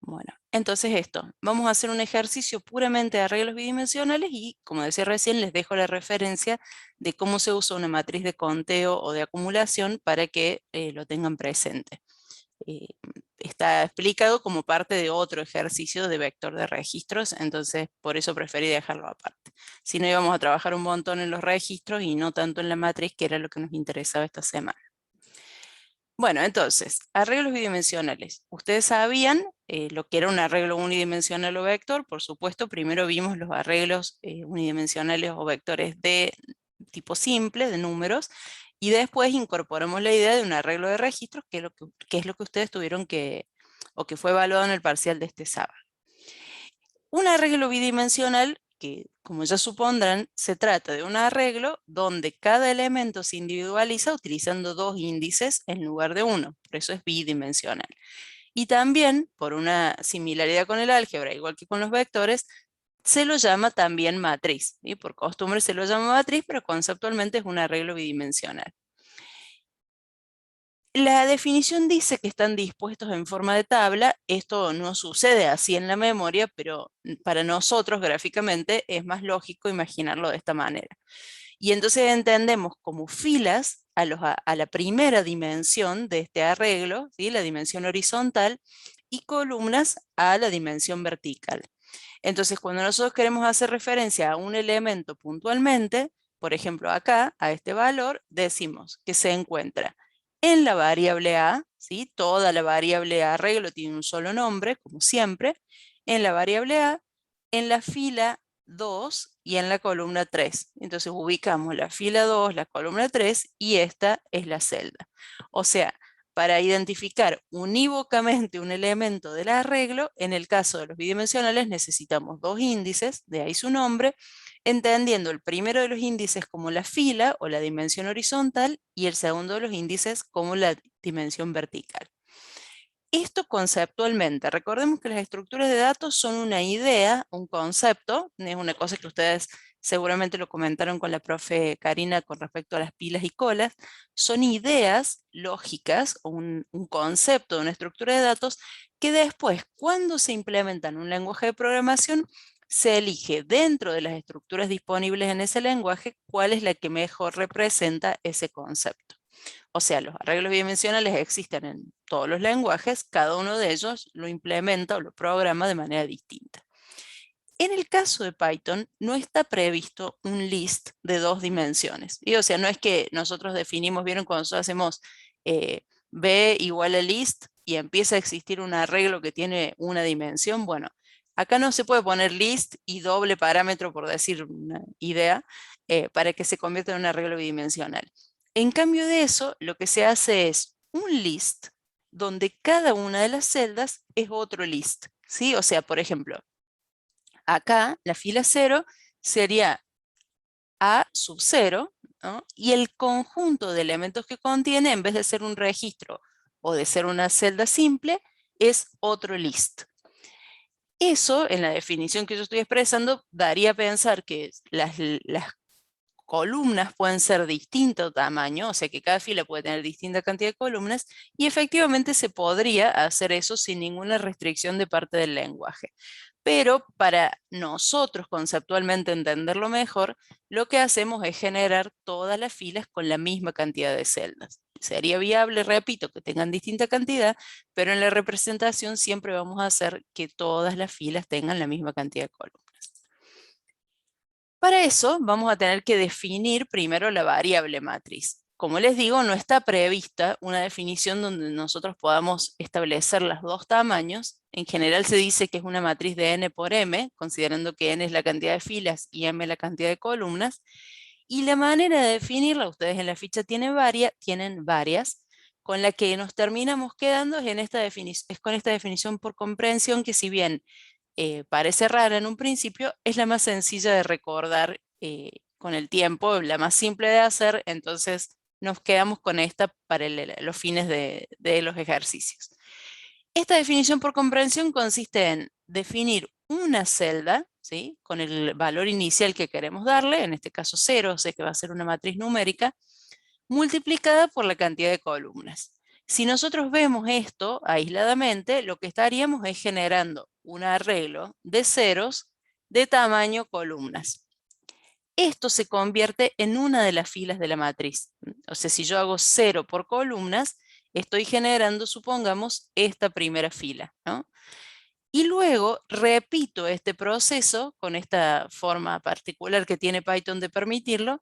Bueno, entonces esto, vamos a hacer un ejercicio puramente de arreglos bidimensionales y, como decía recién, les dejo la referencia de cómo se usa una matriz de conteo o de acumulación para que lo tengan presente. Eh, Está explicado como parte de otro ejercicio de vector de registros, entonces por eso preferí dejarlo aparte. Si no, íbamos a trabajar un montón en los registros y no tanto en la matriz, que era lo que nos interesaba esta semana. Bueno, entonces, arreglos bidimensionales. Ustedes sabían lo que era un arreglo unidimensional o vector. Por supuesto, primero vimos los arreglos unidimensionales o vectores de tipo simple, de números, y después incorporamos la idea de un arreglo de registros, que es lo que ustedes tuvieron o que fue evaluado en el parcial de este sábado. Un arreglo bidimensional, que como ya supondrán, se trata de un arreglo donde cada elemento se individualiza utilizando dos índices en lugar de uno, por eso es bidimensional. Y también, por una similaridad con el álgebra, igual que con los vectores, se lo llama también matriz, y por costumbre se lo llama matriz, pero conceptualmente es un arreglo bidimensional. La definición dice que están dispuestos en forma de tabla. Esto no sucede así en la memoria, pero para nosotros gráficamente es más lógico imaginarlo de esta manera. Y entonces entendemos como filas a la primera dimensión de este arreglo, ¿sí? La dimensión horizontal, y columnas a la dimensión vertical. Entonces, cuando nosotros queremos hacer referencia a un elemento puntualmente, por ejemplo acá, a este valor, decimos que se encuentra en la variable A, ¿sí? Toda la variable A arreglo tiene un solo nombre, como siempre, en la variable A, en la fila 2 y en la columna 3. Entonces ubicamos la fila 2, la columna 3 y esta es la celda. O sea, para identificar unívocamente un elemento del arreglo, en el caso de los bidimensionales necesitamos dos índices, de ahí su nombre, entendiendo el primero de los índices como la fila o la dimensión horizontal y el segundo de los índices como la dimensión vertical. Esto conceptualmente, recordemos que las estructuras de datos son una idea, un concepto, es una cosa que ustedes seguramente lo comentaron con la profe Karina con respecto a las pilas y colas, son ideas lógicas o un concepto de una estructura de datos que después, cuando se implementa en un lenguaje de programación, se elige dentro de las estructuras disponibles en ese lenguaje cuál es la que mejor representa ese concepto. O sea, los arreglos bidimensionales existen en todos los lenguajes, cada uno de ellos lo implementa o lo programa de manera distinta. En el caso de Python, no está previsto un list de dos dimensiones. Y, o sea, no es que nosotros definimos, vieron cuando nosotros hacemos B igual a list y empieza a existir un arreglo que tiene una dimensión. Bueno, acá no se puede poner list y doble parámetro, por decir una idea, para que se convierta en un arreglo bidimensional. En cambio de eso, lo que se hace es un list donde cada una de las celdas es otro list, ¿sí? O sea, por ejemplo, acá la fila 0 sería A sub 0, ¿no? Y el conjunto de elementos que contiene, en vez de ser un registro o de ser una celda simple, es otro list. Eso, en la definición que yo estoy expresando, daría a pensar que las columnas pueden ser de distinto tamaño, o sea que cada fila puede tener distinta cantidad de columnas, y efectivamente se podría hacer eso sin ninguna restricción de parte del lenguaje. Pero para nosotros conceptualmente entenderlo mejor, lo que hacemos es generar todas las filas con la misma cantidad de celdas. Sería viable, repito, que tengan distinta cantidad, pero en la representación siempre vamos a hacer que todas las filas tengan la misma cantidad de columnas. Para eso vamos a tener que definir primero la variable matriz. Como les digo, no está prevista una definición donde nosotros podamos establecer los dos tamaños. En general se dice que es una matriz de n por m, considerando que n es la cantidad de filas y m la cantidad de columnas. Y la manera de definirla, ustedes en la ficha tienen varias, con la que nos terminamos quedando es con esta definición por comprensión, que si bien parece rara en un principio, es la más sencilla de recordar con el tiempo, la más simple de hacer, entonces nos quedamos con esta para los fines de los ejercicios. Esta definición por comprensión consiste en definir una celda, ¿sí? Con el valor inicial que queremos darle, en este caso 0, o sea que va a ser una matriz numérica, multiplicada por la cantidad de columnas. Si nosotros vemos esto aisladamente, lo que estaríamos es generando un arreglo de ceros de tamaño columnas. Esto se convierte en una de las filas de la matriz. O sea, si yo hago 0 por columnas, estoy generando, supongamos, esta primera fila, ¿no? Y luego repito este proceso con esta forma particular que tiene Python de permitirlo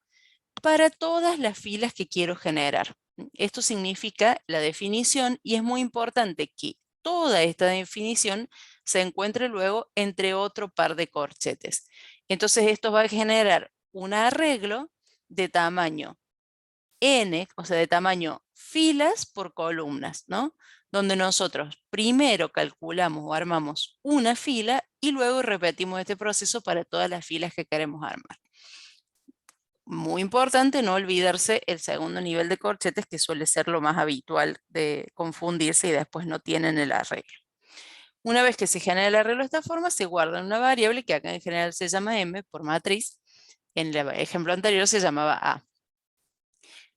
para todas las filas que quiero generar. Esto significa la definición y es muy importante que toda esta definición se encuentre luego entre otro par de corchetes. Entonces esto va a generar un arreglo de tamaño n, o sea, de tamaño filas por columnas, ¿no? Donde nosotros primero calculamos o armamos una fila y luego repetimos este proceso para todas las filas que queremos armar. Muy importante no olvidarse el segundo nivel de corchetes, que suele ser lo más habitual de confundirse y después no tienen el arreglo. Una vez que se genera el arreglo de esta forma, se guarda en una variable que acá en general se llama m por matriz. En el ejemplo anterior se llamaba a.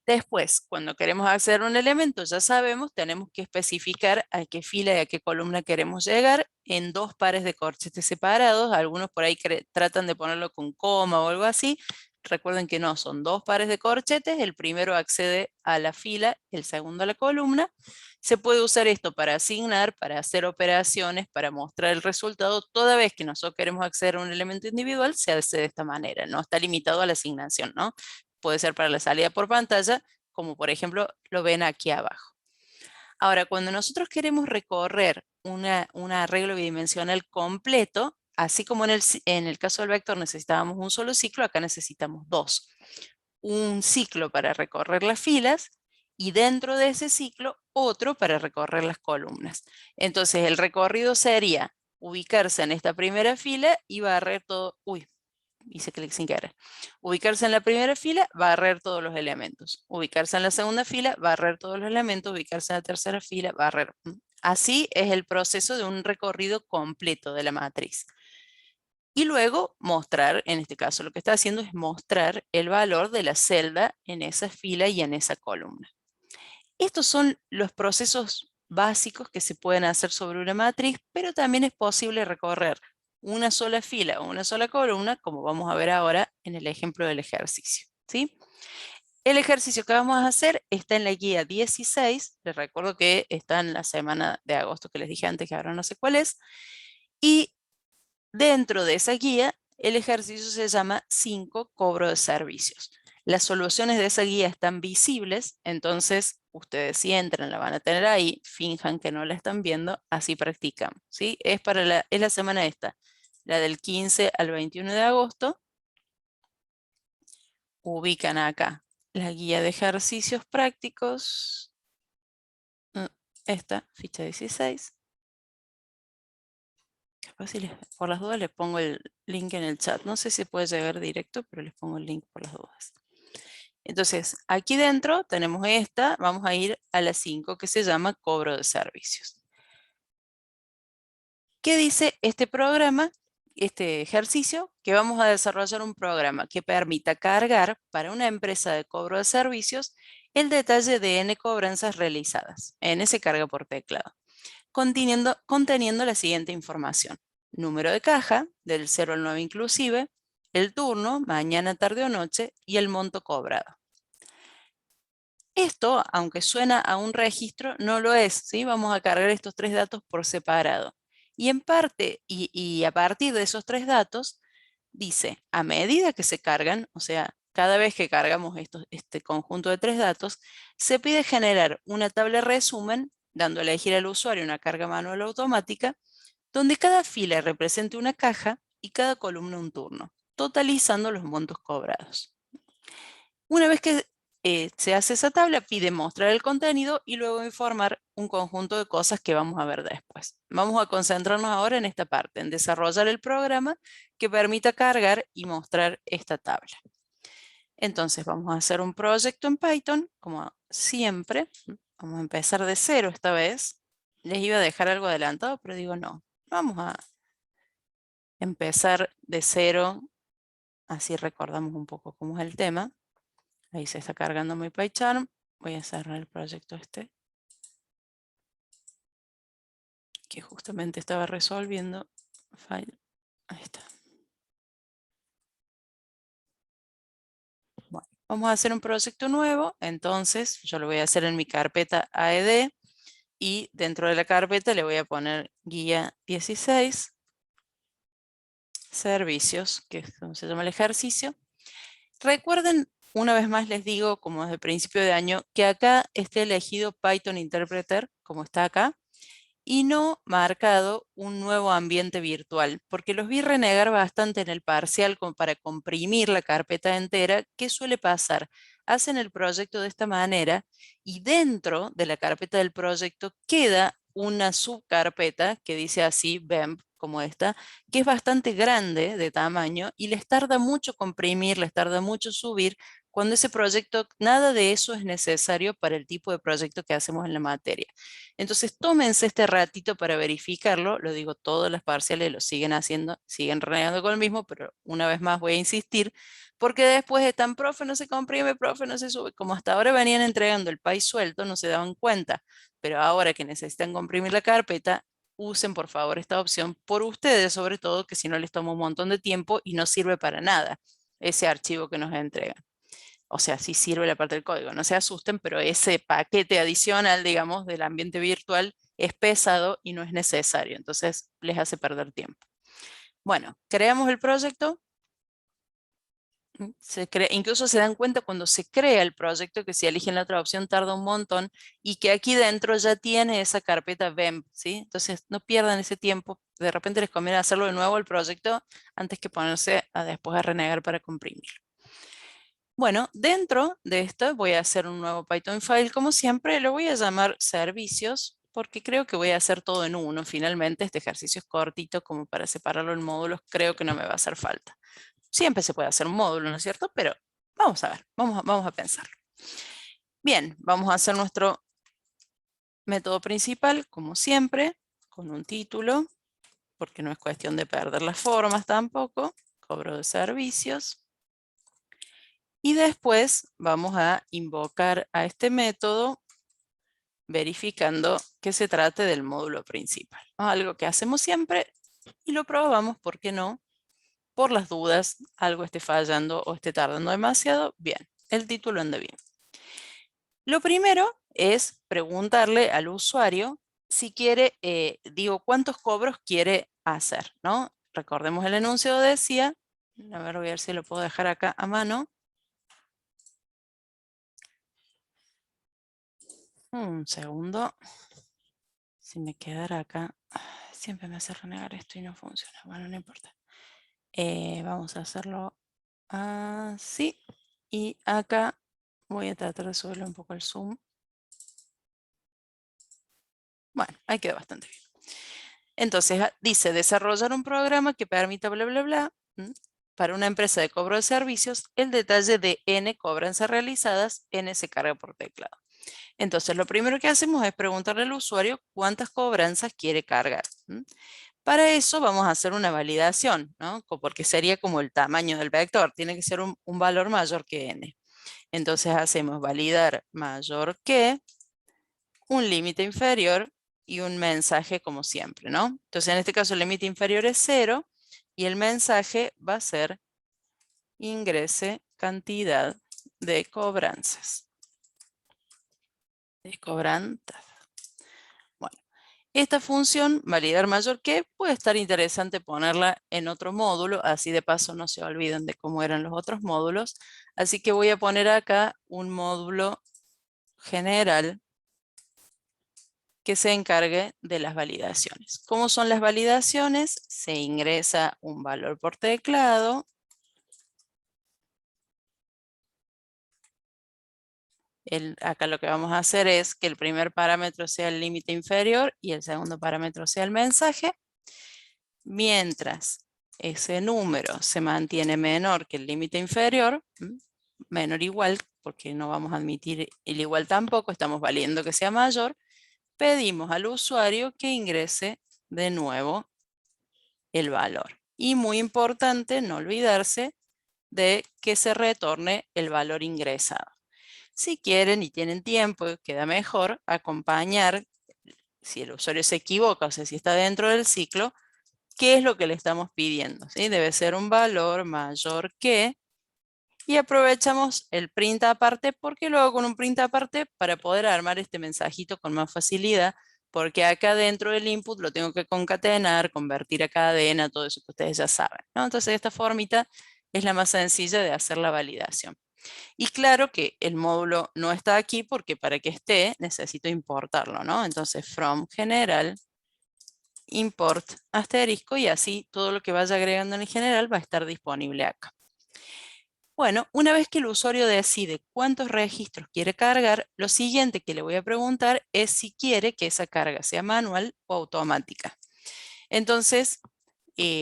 Después, cuando queremos acceder a un elemento, ya sabemos, tenemos que especificar a qué fila y a qué columna queremos llegar en dos pares de corchetes separados. Algunos por ahí tratan de ponerlo con coma o algo así. Recuerden que no, son dos pares de corchetes. El primero accede a la fila, el segundo a la columna. Se puede usar esto para asignar, para hacer operaciones, para mostrar el resultado. Toda vez que nosotros queremos acceder a un elemento individual, se hace de esta manera. No está limitado a la asignación, ¿no? Puede ser para la salida por pantalla, como por ejemplo lo ven aquí abajo. Ahora, cuando nosotros queremos recorrer un arreglo bidimensional completo, así como en el caso del vector necesitábamos un solo ciclo, acá necesitamos dos. Un ciclo para recorrer las filas y dentro de ese ciclo otro para recorrer las columnas. Entonces el recorrido sería ubicarse en esta primera fila y barrer todo. Uy, hice clic sin querer. Ubicarse en la primera fila, barrer todos los elementos. Ubicarse en la segunda fila, barrer todos los elementos. Ubicarse en la tercera fila, barrer. Así es el proceso de un recorrido completo de la matriz. Y luego mostrar, en este caso lo que está haciendo es mostrar el valor de la celda en esa fila y en esa columna. Estos son los procesos básicos que se pueden hacer sobre una matriz, pero también es posible recorrer una sola fila o una sola columna, como vamos a ver ahora en el ejemplo del ejercicio, ¿sí? El ejercicio que vamos a hacer está en la guía 16, les recuerdo que está en la semana de agosto que les dije antes, que ahora no sé cuál es, y dentro de esa guía el ejercicio se llama 5 cobro de servicios. Las soluciones de esa guía están visibles, entonces ustedes si entran la van a tener ahí, finjan que no la están viendo, así practican, ¿sí? Es la semana esta, la del 15 al 21 de agosto. Ubican acá la guía de ejercicios prácticos, esta, ficha 16. Capaz por las dudas les pongo el link en el chat. No sé si puede llegar directo, pero les pongo el link por las dudas. Entonces, aquí dentro tenemos esta, vamos a ir a la 5 que se llama cobro de servicios. ¿Qué dice este programa, este ejercicio? Que vamos a desarrollar un programa que permita cargar para una empresa de cobro de servicios el detalle de n cobranzas realizadas. N se carga por teclado, conteniendo la siguiente información. Número de caja, del 0 al 9 inclusive, el turno, mañana, tarde o noche, y el monto cobrado. Esto, aunque suena a un registro, no lo es, ¿sí? Vamos a cargar estos tres datos por separado. Y en parte, y a partir de esos tres datos, dice, a medida que se cargan, o sea, cada vez que cargamos este conjunto de tres datos, se pide generar una tabla resumen, dando a elegir al usuario una carga manual o automática, donde cada fila represente una caja y cada columna un turno, totalizando los montos cobrados. Una vez que se hace esa tabla, pide mostrar el contenido y luego informar un conjunto de cosas que vamos a ver después. Vamos a concentrarnos ahora en esta parte, en desarrollar el programa que permita cargar y mostrar esta tabla. Entonces vamos a hacer un proyecto en Python, como siempre. Vamos a empezar de cero esta vez. Les iba a dejar algo adelantado, pero digo no. Vamos a empezar de cero, así recordamos un poco cómo es el tema. Ahí se está cargando mi PyCharm. Voy a cerrar el proyecto este. que justamente estaba resolviendo. File, ahí está. Bueno, vamos a hacer un proyecto nuevo, entonces yo lo voy a hacer en mi carpeta AED y dentro de la carpeta le voy a poner guía 16, servicios, que es como se llama el ejercicio. Recuerden, una vez más les digo, como desde el principio de año, que acá esté elegido Python Interpreter, como está acá, y no marcado un nuevo ambiente virtual, porque los vi renegar bastante en el parcial como para comprimir la carpeta entera. ¿Qué suele pasar? Hacen el proyecto de esta manera y dentro de la carpeta del proyecto queda una subcarpeta que dice así, BEMP, como esta, que es bastante grande de tamaño y les tarda mucho comprimir, les tarda mucho subir, cuando ese proyecto, nada de eso es necesario para el tipo de proyecto que hacemos en la materia. Entonces, tómense este ratito para verificarlo. Lo digo, todas las parciales lo siguen haciendo, siguen renegando con el mismo, pero una vez más voy a insistir, porque después están, profe, no se comprime, profe, no se sube. Como hasta ahora venían entregando el país suelto, no se daban cuenta. Pero ahora que necesitan comprimir la carpeta, usen por favor esta opción por ustedes, sobre todo, que si no les toma un montón de tiempo y no sirve para nada ese archivo que nos entregan. O sea, sí sirve la parte del código, no se asusten, pero ese paquete adicional, digamos, del ambiente virtual es pesado y no es necesario, entonces les hace perder tiempo. Bueno, creamos el proyecto. Incluso se dan cuenta cuando se crea el proyecto que si eligen la otra opción tarda un montón y que aquí dentro ya tiene esa carpeta BEMP, ¿sí? Entonces no pierdan ese tiempo. De repente les conviene hacerlo de nuevo el proyecto antes que ponerse a después a renegar para comprimir. Bueno, dentro de esto voy a hacer un nuevo Python file. Como siempre, lo voy a llamar servicios porque creo que voy a hacer todo en uno. Finalmente, este ejercicio es cortito como para separarlo en módulos. Creo que no me va a hacer falta. Siempre se puede hacer un módulo, ¿no es cierto? Pero vamos a ver, vamos a pensarlo. Bien, vamos a hacer nuestro método principal, como siempre, con un título, porque no es cuestión de perder las formas tampoco. Cobro de servicios. Y después vamos a invocar a este método verificando que se trate del módulo principal. Algo que hacemos siempre y lo probamos, ¿por qué no? Por las dudas, algo esté fallando o esté tardando demasiado, bien, el título anda bien. Lo primero es preguntarle al usuario si quiere, cuántos cobros quiere hacer, ¿no? Recordemos el enunciado decía, a ver, voy a ver si lo puedo dejar acá a mano. Un segundo. Si me quedara acá, siempre me hace renegar esto y no funciona. Bueno, no importa. Vamos a hacerlo así. Y acá voy a tratar de subirle un poco el zoom. Bueno, ahí queda bastante bien. Entonces, dice desarrollar un programa que permita bla, bla, bla. Para una empresa de cobro de servicios, el detalle de N cobranzas realizadas, N se carga por teclado. Entonces, lo primero que hacemos es preguntarle al usuario cuántas cobranzas quiere cargar. Para eso vamos a hacer una validación, ¿no? Porque sería como el tamaño del vector, tiene que ser un valor mayor que n. Entonces hacemos validar mayor que, un límite inferior y un mensaje como siempre, ¿no? Entonces en este caso el límite inferior es 0 y el mensaje va a ser ingrese cantidad de cobranzas. De cobranzas. Bueno, esta función, validar mayor que, puede estar interesante ponerla en otro módulo, así de paso no se olviden de cómo eran los otros módulos. Así que voy a poner acá un módulo general que se encargue de las validaciones. ¿Cómo son las validaciones? Se ingresa un valor por teclado. Acá lo que vamos a hacer es que el primer parámetro sea el límite inferior y el segundo parámetro sea el mensaje. Mientras ese número se mantiene menor que el límite inferior, menor igual, porque no vamos a admitir el igual tampoco, estamos valiendo que sea mayor, pedimos al usuario que ingrese de nuevo el valor. Y muy importante, no olvidarse de que se retorne el valor ingresado. Si quieren y tienen tiempo, queda mejor acompañar si el usuario se equivoca, o sea, si está dentro del ciclo, ¿qué es lo que le estamos pidiendo? ¿Sí? Debe ser un valor mayor que, y aprovechamos el print aparte. ¿Por qué lo hago con un print aparte? Para poder armar este mensajito con más facilidad, porque acá dentro del input lo tengo que concatenar, convertir a cadena, todo eso que ustedes ya saben, ¿no? Entonces esta formita es la más sencilla de hacer la validación. Y claro que el módulo no está aquí porque para que esté necesito importarlo, ¿no? Entonces from general import asterisco, y así todo lo que vaya agregando en el general va a estar disponible acá. Bueno, una vez que el usuario decide cuántos registros quiere cargar, lo siguiente que le voy a preguntar es si quiere que esa carga sea manual o automática. Entonces,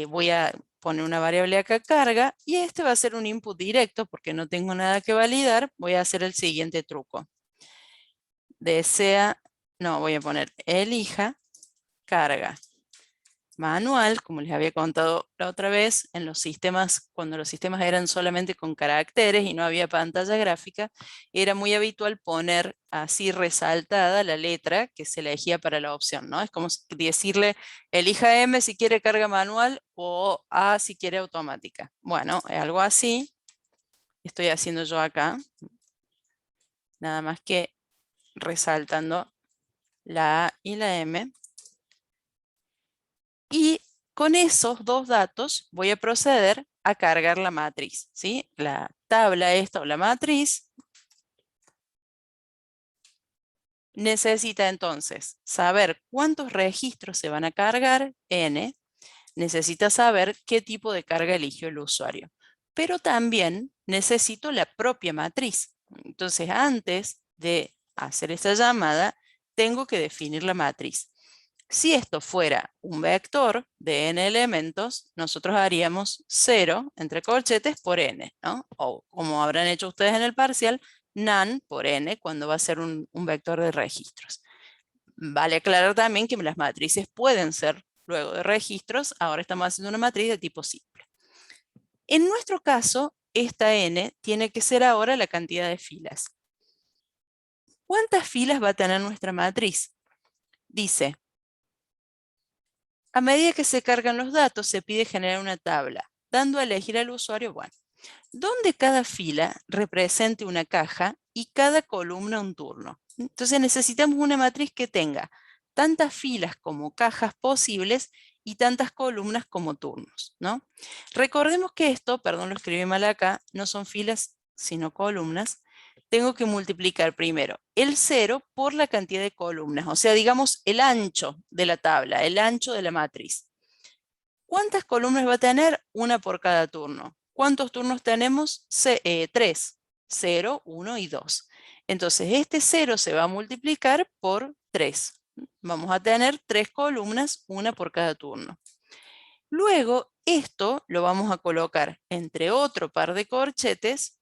voy a poner una variable acá carga, y este va a ser un input directo porque no tengo nada que validar. Voy a hacer el siguiente truco. Voy a poner elija carga manual, como les había contado la otra vez, en los sistemas, cuando los sistemas eran solamente con caracteres y no había pantalla gráfica, era muy habitual poner así resaltada la letra que se elegía para la opción, ¿no? Es como decirle, elija M si quiere carga manual o A si quiere automática. Bueno, algo así estoy haciendo yo acá, nada más que resaltando la A y la M. Y con esos dos datos voy a proceder a cargar la matriz, ¿sí? La tabla esta o la matriz necesita entonces saber cuántos registros se van a cargar, n, necesita saber qué tipo de carga eligió el usuario, pero también necesito la propia matriz. Entonces, antes de hacer esa llamada, tengo que definir la matriz. Si esto fuera un vector de n elementos, nosotros haríamos 0 entre corchetes por n, ¿no? O como habrán hecho ustedes en el parcial, nan por n cuando va a ser un vector de registros. Vale aclarar también que las matrices pueden ser luego de registros. Ahora estamos haciendo una matriz de tipo simple. En nuestro caso, esta n tiene que ser ahora la cantidad de filas. ¿Cuántas filas va a tener nuestra matriz? Dice, a medida que se cargan los datos, se pide generar una tabla, dando a elegir al usuario, bueno, donde cada fila represente una caja y cada columna un turno. Entonces necesitamos una matriz que tenga tantas filas como cajas posibles y tantas columnas como turnos, ¿no? Recordemos que esto, perdón, lo escribí mal acá, no son filas, sino columnas. Tengo que multiplicar primero el 0 por la cantidad de columnas, o sea, digamos el ancho de la tabla, el ancho de la matriz. ¿Cuántas columnas va a tener? Una por cada turno. ¿Cuántos turnos tenemos? 3. 0, 1 y 2. Entonces, este 0 se va a multiplicar por 3. Vamos a tener 3 columnas, una por cada turno. Luego, esto lo vamos a colocar entre otro par de corchetes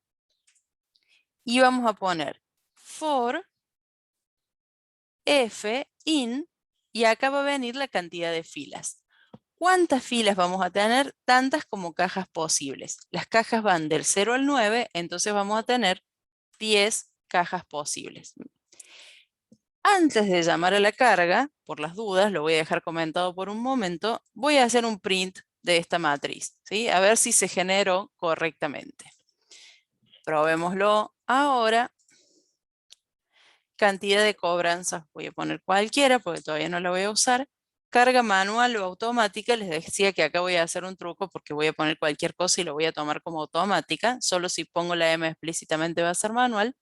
y vamos a poner for f in, y acá va a venir la cantidad de filas. ¿Cuántas filas vamos a tener? Tantas como cajas posibles. Las cajas van del 0 al 9, entonces vamos a tener 10 cajas posibles. Antes de llamar a la carga, por las dudas, lo voy a dejar comentado por un momento, voy a hacer un print de esta matriz, ¿sí? A ver si se generó correctamente. Probémoslo ahora. Cantidad de cobranzas, voy a poner cualquiera porque todavía no la voy a usar. Carga manual o automática, les decía que acá voy a hacer un truco porque voy a poner cualquier cosa y lo voy a tomar como automática. Solo si pongo la M explícitamente va a ser manual.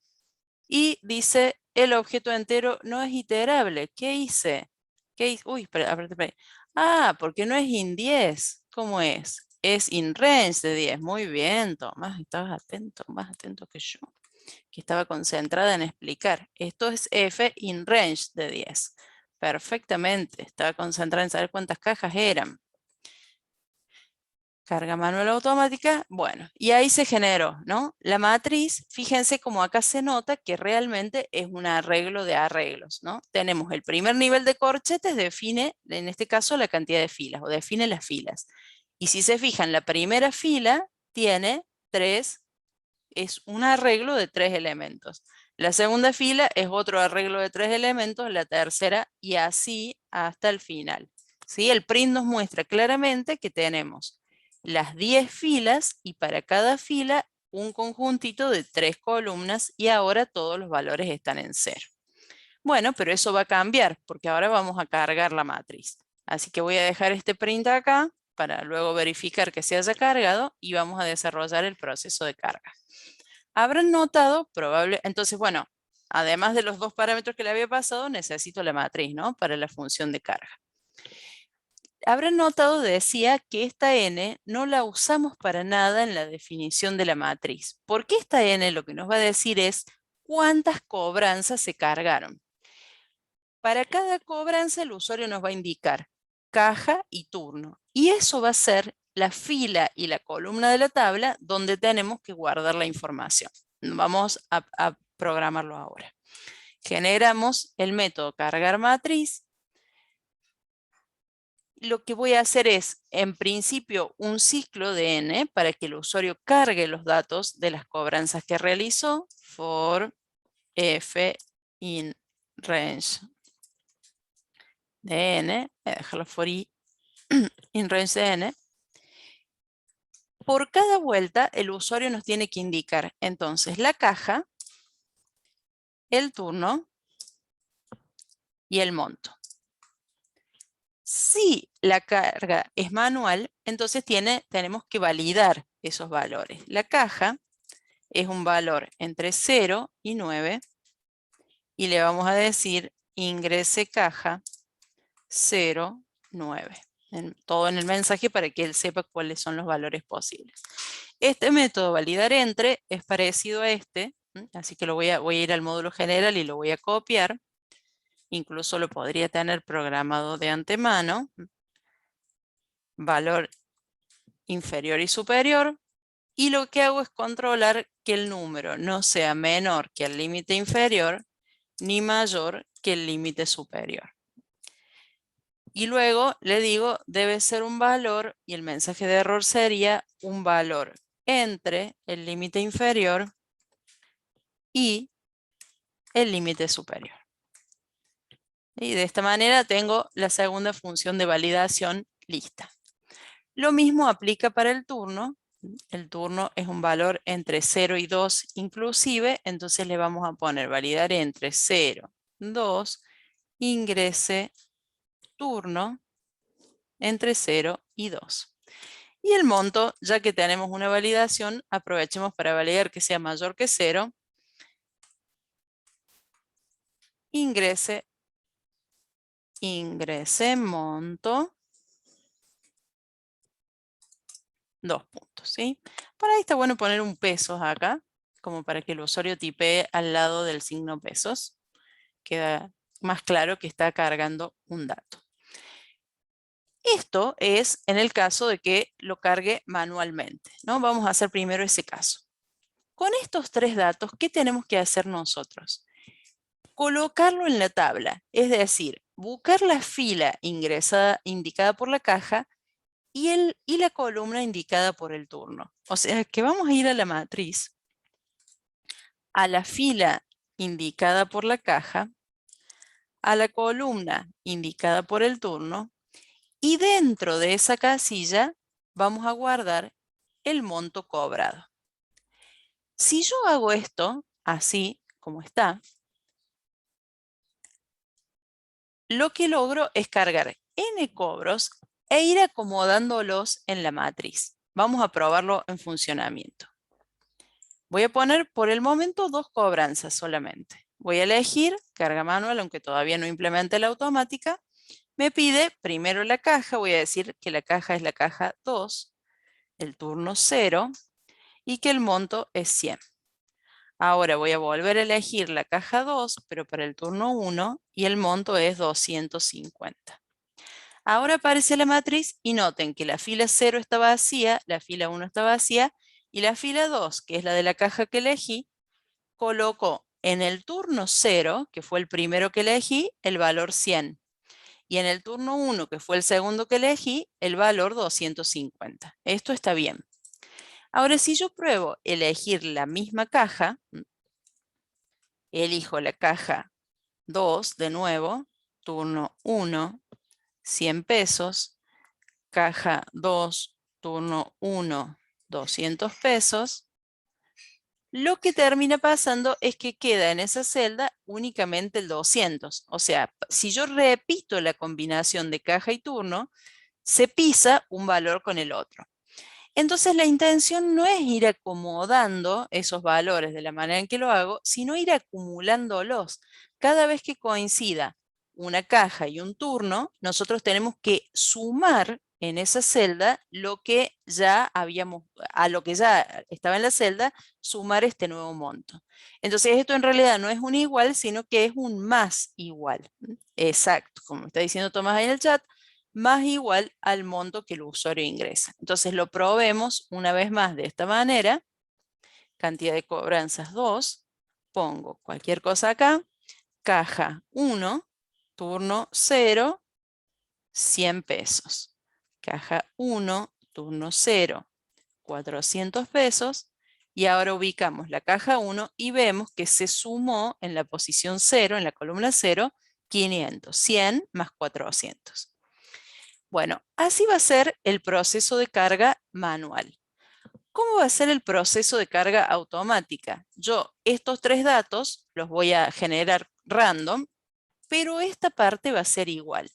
Y dice, el objeto entero no es iterable. ¿Qué hice? ¿Qué hice? Uy, espera. Ah, porque no es in 10. ¿Cómo es? Es in range de 10. Muy bien, Tomás, estabas atento, más atento que yo, que estaba concentrada en explicar. Esto es f in range de 10. Perfectamente, estaba concentrada en saber cuántas cajas eran. Carga manual automática, bueno, y ahí se generó, ¿no? La matriz, fíjense como acá se nota que realmente es un arreglo de arreglos, ¿no? Tenemos el primer nivel de corchetes, define, en este caso, la cantidad de filas, o define las filas. Y si se fijan, la primera fila tiene 3, es un arreglo de 3 elementos. La segunda fila es otro arreglo de 3 elementos, la tercera y así hasta el final. ¿Sí? El print nos muestra claramente que tenemos las 10 filas y para cada fila un conjuntito de 3 columnas y ahora todos los valores están en 0. Bueno, pero eso va a cambiar porque ahora vamos a cargar la matriz. Así que voy a dejar este print acá para luego verificar que se haya cargado y vamos a desarrollar el proceso de carga. Habrán notado, entonces bueno, además de los 2 parámetros que le había pasado, necesito la matriz, ¿no? Para la función de carga. Habrán notado, decía, que esta n no la usamos para nada en la definición de la matriz. Porque esta n lo que nos va a decir es cuántas cobranzas se cargaron. Para cada cobranza el usuario nos va a indicar caja y turno. Y eso va a ser la fila y la columna de la tabla donde tenemos que guardar la información. Vamos a programarlo ahora. Generamos el método cargar matriz. Lo que voy a hacer es, en principio, un ciclo de n para que el usuario cargue los datos de las cobranzas que realizó. For f in range de n, voy a dejarlo for i in range de n. Por cada vuelta, el usuario nos tiene que indicar entonces la caja, el turno y el monto. Si la carga es manual, entonces tenemos que validar esos valores. La caja es un valor entre 0 y 9 y le vamos a decir ingrese caja 0, 9. Todo en el mensaje para que él sepa cuáles son los valores posibles. Este método validar entre es parecido a este, así que voy a ir al módulo general y lo voy a copiar. Incluso lo podría tener programado de antemano. Valor inferior y superior. Y lo que hago es controlar que el número no sea menor que el límite inferior ni mayor que el límite superior. Y luego le digo, debe ser un valor, y el mensaje de error sería un valor entre el límite inferior y el límite superior. Y de esta manera tengo la segunda función de validación lista. Lo mismo aplica para el turno. El turno es un valor entre 0 y 2 inclusive, entonces le vamos a poner validar entre 0, 2, ingrese turno entre 0 y 2. Y el monto, ya que tenemos una validación, aprovechemos para validar que sea mayor que 0. Ingrese monto. 2 puntos, ¿sí? Por ahí está bueno poner un pesos acá, como para que el usuario tipee al lado del signo pesos. Queda más claro que está cargando un dato. Esto es en el caso de que lo cargue manualmente, ¿no? Vamos a hacer primero ese caso. Con estos 3 datos, ¿qué tenemos que hacer nosotros? Colocarlo en la tabla, es decir, buscar la fila indicada por la caja y la columna indicada por el turno. O sea que vamos a ir a la matriz, a la fila indicada por la caja, a la columna indicada por el turno, y dentro de esa casilla vamos a guardar el monto cobrado. Si yo hago esto, así como está, lo que logro es cargar n cobros e ir acomodándolos en la matriz. Vamos a probarlo en funcionamiento. Voy a poner por el momento 2 cobranzas solamente. Voy a elegir carga manual, aunque todavía no implemente la automática. Me pide primero la caja, voy a decir que la caja es la caja 2, el turno 0 y que el monto es 100. Ahora voy a volver a elegir la caja 2, pero para el turno 1 y el monto es 250. Ahora aparece la matriz y noten que la fila 0 está vacía, la fila 1 está vacía y la fila 2, que es la de la caja que elegí, colocó en el turno 0, que fue el primero que elegí, el valor 100. Y en el turno 1, que fue el segundo que elegí, el valor 250. Esto está bien. Ahora, si yo pruebo elegir la misma caja, elijo la caja 2 de nuevo, turno 1, 100 pesos, caja 2, turno 1, 200 pesos. Lo que termina pasando es que queda en esa celda únicamente el 200. O sea, si yo repito la combinación de caja y turno, se pisa un valor con el otro. Entonces la intención no es ir acomodando esos valores de la manera en que lo hago, sino ir acumulándolos. Cada vez que coincida una caja y un turno, nosotros tenemos que sumar en esa celda lo que ya habíamos, a lo que ya estaba en la celda, sumar este nuevo monto. Entonces esto en realidad no es un igual, sino que es un más igual. Exacto, como está diciendo Tomás ahí en el chat, más igual al monto que el usuario ingresa. Entonces lo probemos una vez más de esta manera. Cantidad de cobranzas 2. Pongo cualquier cosa acá. Caja 1, turno 0, 100 pesos. Caja 1, turno 0, 400 pesos. Y ahora ubicamos la caja 1 y vemos que se sumó en la posición 0, en la columna 0, 500. 100 más 400. Bueno, así va a ser el proceso de carga manual. ¿Cómo va a ser el proceso de carga automática? Yo estos tres datos los voy a generar random, pero esta parte va a ser igual.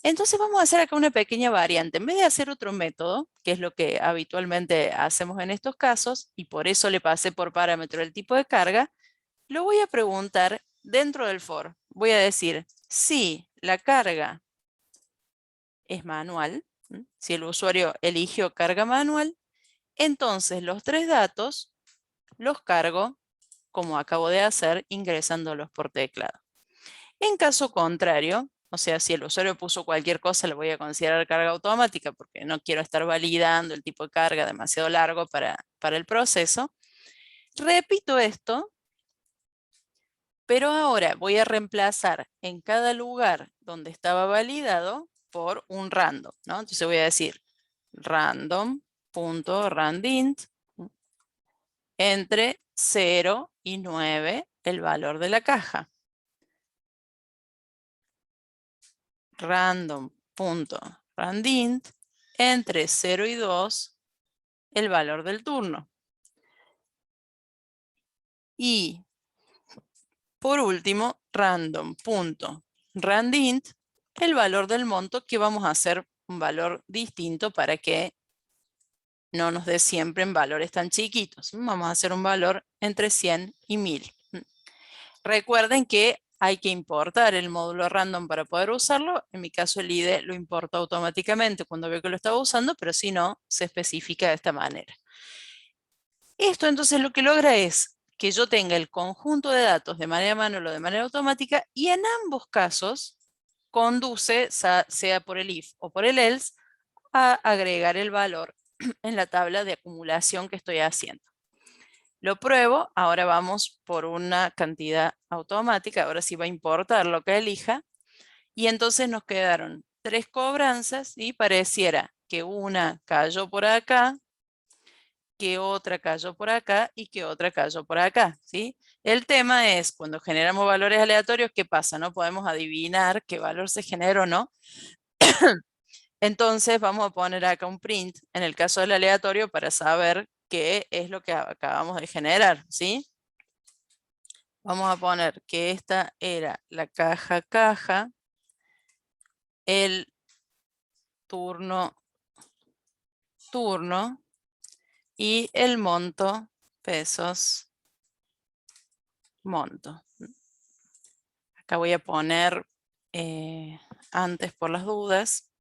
Entonces vamos a hacer acá una pequeña variante. En vez de hacer otro método, que es lo que habitualmente hacemos en estos casos, y por eso le pasé por parámetro el tipo de carga, lo voy a preguntar dentro del for. Voy a decir, si la carga es manual, si el usuario eligió carga manual, entonces los tres datos los cargo como acabo de hacer ingresándolos por teclado. En caso contrario, o sea, si el usuario puso cualquier cosa, lo voy a considerar carga automática porque no quiero estar validando el tipo de carga demasiado largo para el proceso. Repito esto, pero ahora voy a reemplazar en cada lugar donde estaba validado por un random, ¿no? Entonces voy a decir random.randint entre 0 y 9 el valor de la caja. Random.randint entre 0 y 2 el valor del turno. Y por último, random.randint el valor del monto, que vamos a hacer un valor distinto para que no nos dé siempre en valores tan chiquitos. Vamos a hacer un valor entre 100 y 1000. Recuerden que hay que importar el módulo random para poder usarlo. En mi caso el IDE lo importa automáticamente cuando veo que lo estaba usando, pero si no, se especifica de esta manera. Esto entonces lo que logra es que yo tenga el conjunto de datos de manera manual o de manera automática, y en ambos casos conduce, sea por el if o por el else, a agregar el valor en la tabla de acumulación que estoy haciendo. Lo pruebo, ahora vamos por una cantidad automática, ahora sí va a importar lo que elija, y entonces nos quedaron 3 cobranzas y pareciera que una cayó por acá, que otra cayó por acá y que otra cayó por acá, ¿sí? El tema es, cuando generamos valores aleatorios, ¿qué pasa? No podemos adivinar qué valor se generó o no. Entonces vamos a poner acá un print en el caso del aleatorio para saber qué es lo que acabamos de generar, ¿sí? Vamos a poner que esta era la caja, el turno, y el monto, pesos, monto. Acá voy a poner, antes por las dudas,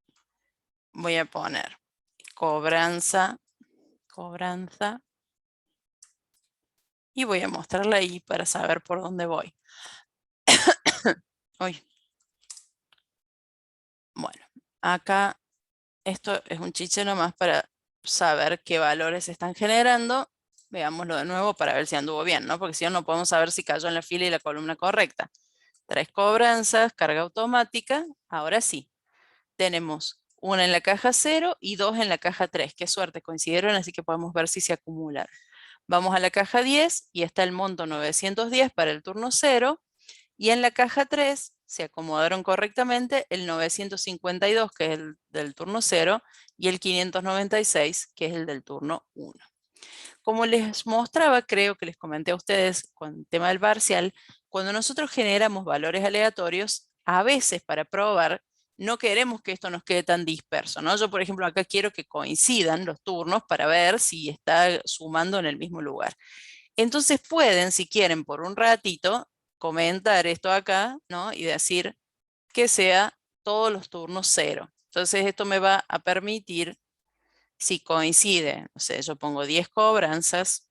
voy a poner cobranza, y voy a mostrarla ahí para saber por dónde voy. Uy. Bueno, acá esto es un chiche nomás para saber qué valores se están generando. Veámoslo de nuevo para ver si anduvo bien, ¿no? Porque si no, no podemos saber si cayó en la fila y la columna correcta. 3 cobranzas, carga automática. Ahora sí, tenemos una en la caja 0 y 2 en la caja 3. Qué suerte, coincidieron, así que podemos ver si se acumulan. Vamos a la caja 10 y está el monto 910 para el turno 0. Y en la caja 3 se acomodaron correctamente el 952, que es el del turno 0, y el 596, que es el del turno 1. Como les mostraba, creo que les comenté a ustedes con el tema del parcial, cuando nosotros generamos valores aleatorios, a veces para probar, no queremos que esto nos quede tan disperso, ¿no? Yo, por ejemplo, acá quiero que coincidan los turnos para ver si está sumando en el mismo lugar. Entonces pueden, si quieren, por un ratito, comentar esto acá, ¿no? Y decir que sea todos los turnos 0. Entonces esto me va a permitir, si coincide, o sea, yo pongo 10 cobranzas,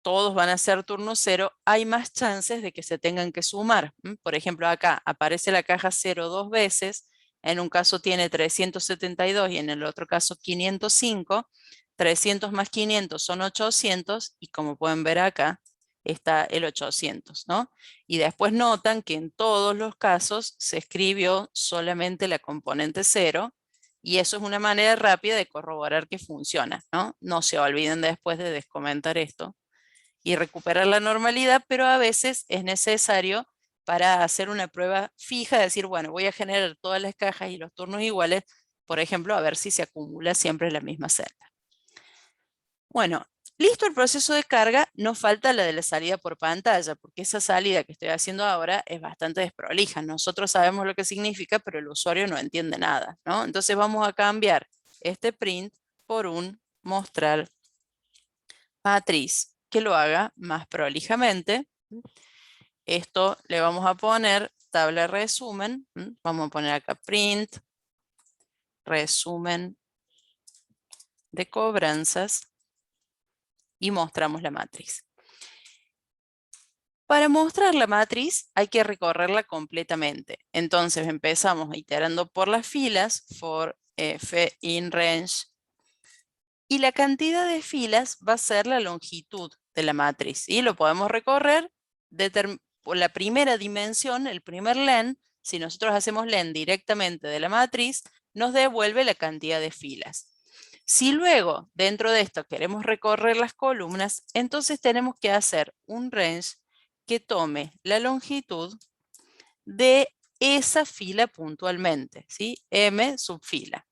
todos van a ser turno 0, hay más chances de que se tengan que sumar. Por ejemplo, acá aparece la caja 0 dos veces, en un caso tiene 372 y en el otro caso 505, 300 más 500 son 800 y como pueden ver acá está el 800, ¿no? Y después notan que en todos los casos se escribió solamente la componente 0 y eso es una manera rápida de corroborar que funciona, ¿no? No se olviden después de descomentar esto y recuperar la normalidad, pero a veces es necesario para hacer una prueba fija, decir, bueno, voy a generar todas las cajas y los turnos iguales, por ejemplo, a ver si se acumula siempre la misma celda. Bueno, listo el proceso de carga, nos falta la de la salida por pantalla, porque esa salida que estoy haciendo ahora es bastante desprolija. Nosotros sabemos lo que significa, pero el usuario no entiende nada, ¿no? Entonces vamos a cambiar este print por un mostrar matriz que lo haga más prolijamente. Esto le vamos a poner tabla resumen. Vamos a poner acá print, resumen de cobranzas y mostramos la matriz. Para mostrar la matriz hay que recorrerla completamente. Entonces empezamos iterando por las filas, for f in range, y la cantidad de filas va a ser la longitud de la matriz. Y lo podemos recorrer por la primera dimensión, el primer len. Si nosotros hacemos len directamente de la matriz, nos devuelve la cantidad de filas. Si luego dentro de esto queremos recorrer las columnas, entonces tenemos que hacer un range que tome la longitud de esa fila puntualmente, ¿sí? M subfila.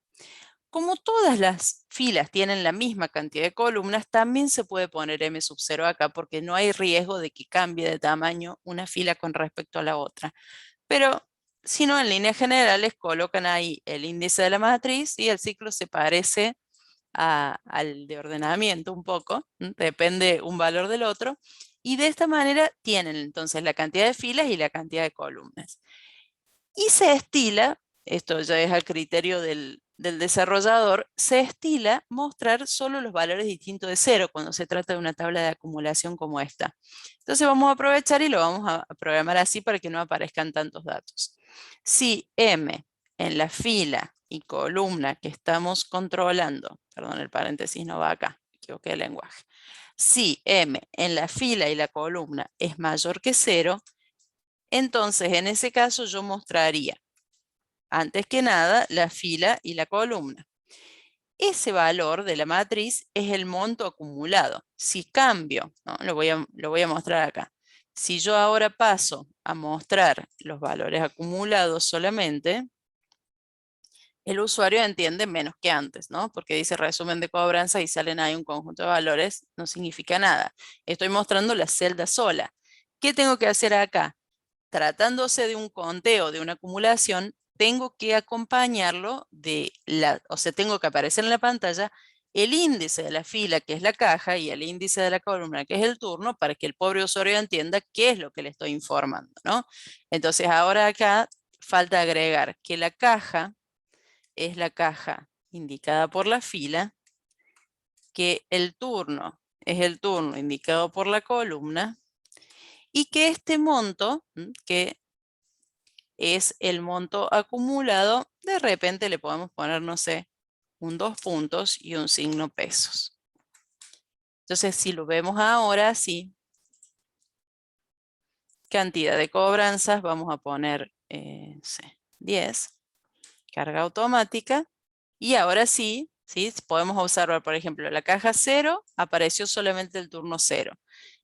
Como todas las filas tienen la misma cantidad de columnas, también se puede poner M sub 0 acá porque no hay riesgo de que cambie de tamaño una fila con respecto a la otra. Pero si no, en líneas generales colocan ahí el índice de la matriz y el ciclo se parece al de ordenamiento un poco, depende un valor del otro. Y de esta manera tienen entonces la cantidad de filas y la cantidad de columnas. Y se estila, esto ya es al criterio del desarrollador, se estila mostrar solo los valores distintos de 0 cuando se trata de una tabla de acumulación como esta. Entonces vamos a aprovechar y lo vamos a programar así para que no aparezcan tantos datos. Si M en la fila y columna que estamos controlando, perdón, el paréntesis no va acá, me equivoqué de lenguaje. Si M en la fila y la columna es mayor que 0, entonces en ese caso yo mostraría antes que nada la fila y la columna. Ese valor de la matriz es el monto acumulado. Si cambio, ¿no? lo voy a mostrar acá. Si yo ahora paso a mostrar los valores acumulados solamente, el usuario entiende menos que antes, ¿no? Porque dice resumen de cobranza y salen ahí un conjunto de valores, no significa nada. Estoy mostrando la celda sola. ¿Qué tengo que hacer acá? Tratándose de un conteo, de una acumulación, tengo que acompañarlo o sea, tengo que aparecer en la pantalla el índice de la fila, que es la caja, y el índice de la columna, que es el turno, para que el pobre usuario entienda qué es lo que le estoy informando, ¿no? Entonces ahora acá falta agregar que la caja es la caja indicada por la fila, que el turno es el turno indicado por la columna, y que este monto, que es el monto acumulado, de repente le podemos poner, no sé, un 2 puntos y un signo pesos. Entonces, si lo vemos ahora, sí, cantidad de cobranzas, vamos a poner 10, carga automática, y ahora sí, ¿sí? Podemos observar, por ejemplo, la caja 0 apareció solamente el turno 0.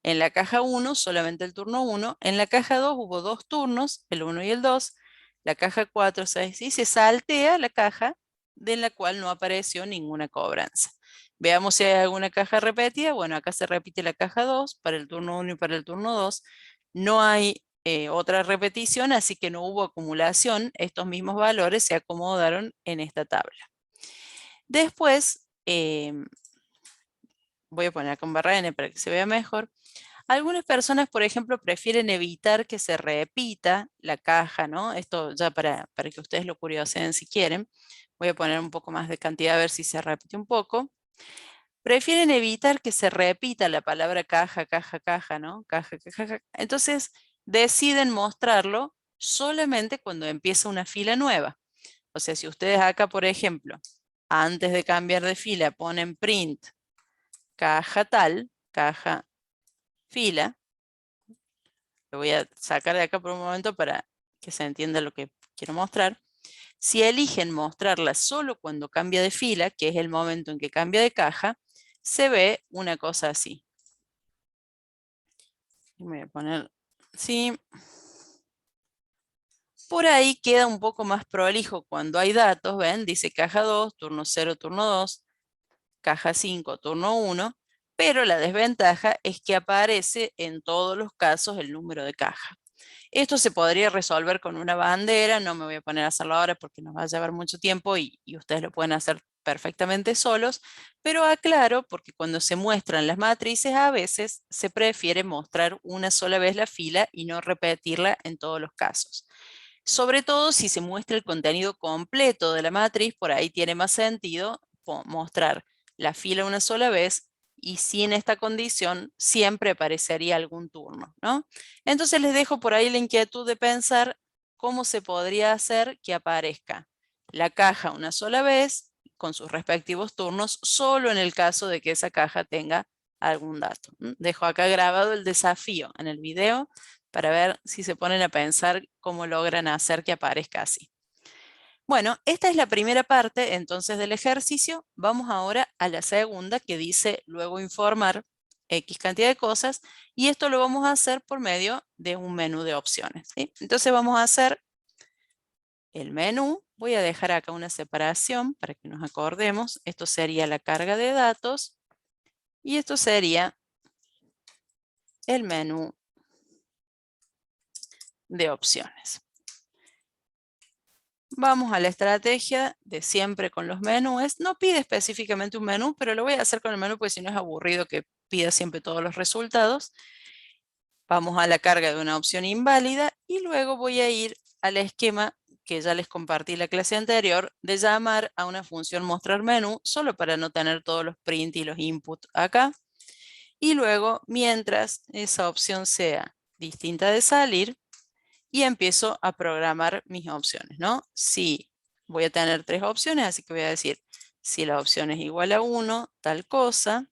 En la caja 1 solamente el turno 1. En la caja 2 hubo 2 turnos, el 1 y el 2. La caja 4, 6 y se saltea la caja de la cual no apareció ninguna cobranza. Veamos si hay alguna caja repetida. Bueno, acá se repite la caja 2 para el turno 1 y para el turno 2. No hay otra repetición, así que no hubo acumulación. Estos mismos valores se acomodaron en esta tabla. Después, voy a poner con barra N para que se vea mejor. Algunas personas, por ejemplo, prefieren evitar que se repita la caja, ¿no? Esto ya para que ustedes lo curiosen si quieren. Voy a poner un poco más de cantidad a ver si se repite un poco. Prefieren evitar que se repita la palabra caja, caja, caja, ¿no? Caja, caja, caja. Entonces, deciden mostrarlo solamente cuando empieza una fila nueva. O sea, si ustedes acá, por ejemplo, antes de cambiar de fila ponen print caja tal, caja fila, lo voy a sacar de acá por un momento para que se entienda lo que quiero mostrar. Si eligen mostrarla solo cuando cambia de fila, que es el momento en que cambia de caja, se ve una cosa así. Voy a poner así. Por ahí queda un poco más prolijo cuando hay datos, ¿ven? Dice caja 2, turno 0, turno 2, caja 5, turno 1, pero la desventaja es que aparece en todos los casos el número de caja. Esto se podría resolver con una bandera, no me voy a poner a hacerlo ahora porque nos va a llevar mucho tiempo y ustedes lo pueden hacer perfectamente solos, pero aclaro porque cuando se muestran las matrices a veces se prefiere mostrar una sola vez la fila y no repetirla en todos los casos. Sobre todo si se muestra el contenido completo de la matriz, por ahí tiene más sentido mostrar la fila una sola vez y sin esta condición siempre aparecería algún turno, ¿no? Entonces les dejo por ahí la inquietud de pensar cómo se podría hacer que aparezca la caja una sola vez con sus respectivos turnos, solo en el caso de que esa caja tenga algún dato. Dejo acá grabado el desafío en el video para ver si se ponen a pensar cómo logran hacer que aparezca así. Bueno, esta es la primera parte entonces del ejercicio. Vamos ahora a la segunda que dice luego informar X cantidad de cosas y esto lo vamos a hacer por medio de un menú de opciones, ¿sí? Entonces vamos a hacer el menú. Voy a dejar acá una separación para que nos acordemos. Esto sería la carga de datos y esto sería el menú de opciones. Vamos a la estrategia de siempre con los menús. No pide específicamente un menú, pero lo voy a hacer con el menú porque si no es aburrido que pida siempre todos los resultados. Vamos a la carga de una opción inválida y luego voy a ir al esquema que ya les compartí en la clase anterior de llamar a una función mostrar menú solo para no tener todos los print y los input acá. Y luego, mientras esa opción sea distinta de salir, y empiezo a programar mis opciones, ¿no? Si voy a tener 3 opciones, así que voy a decir, si la opción es igual a 1, tal cosa,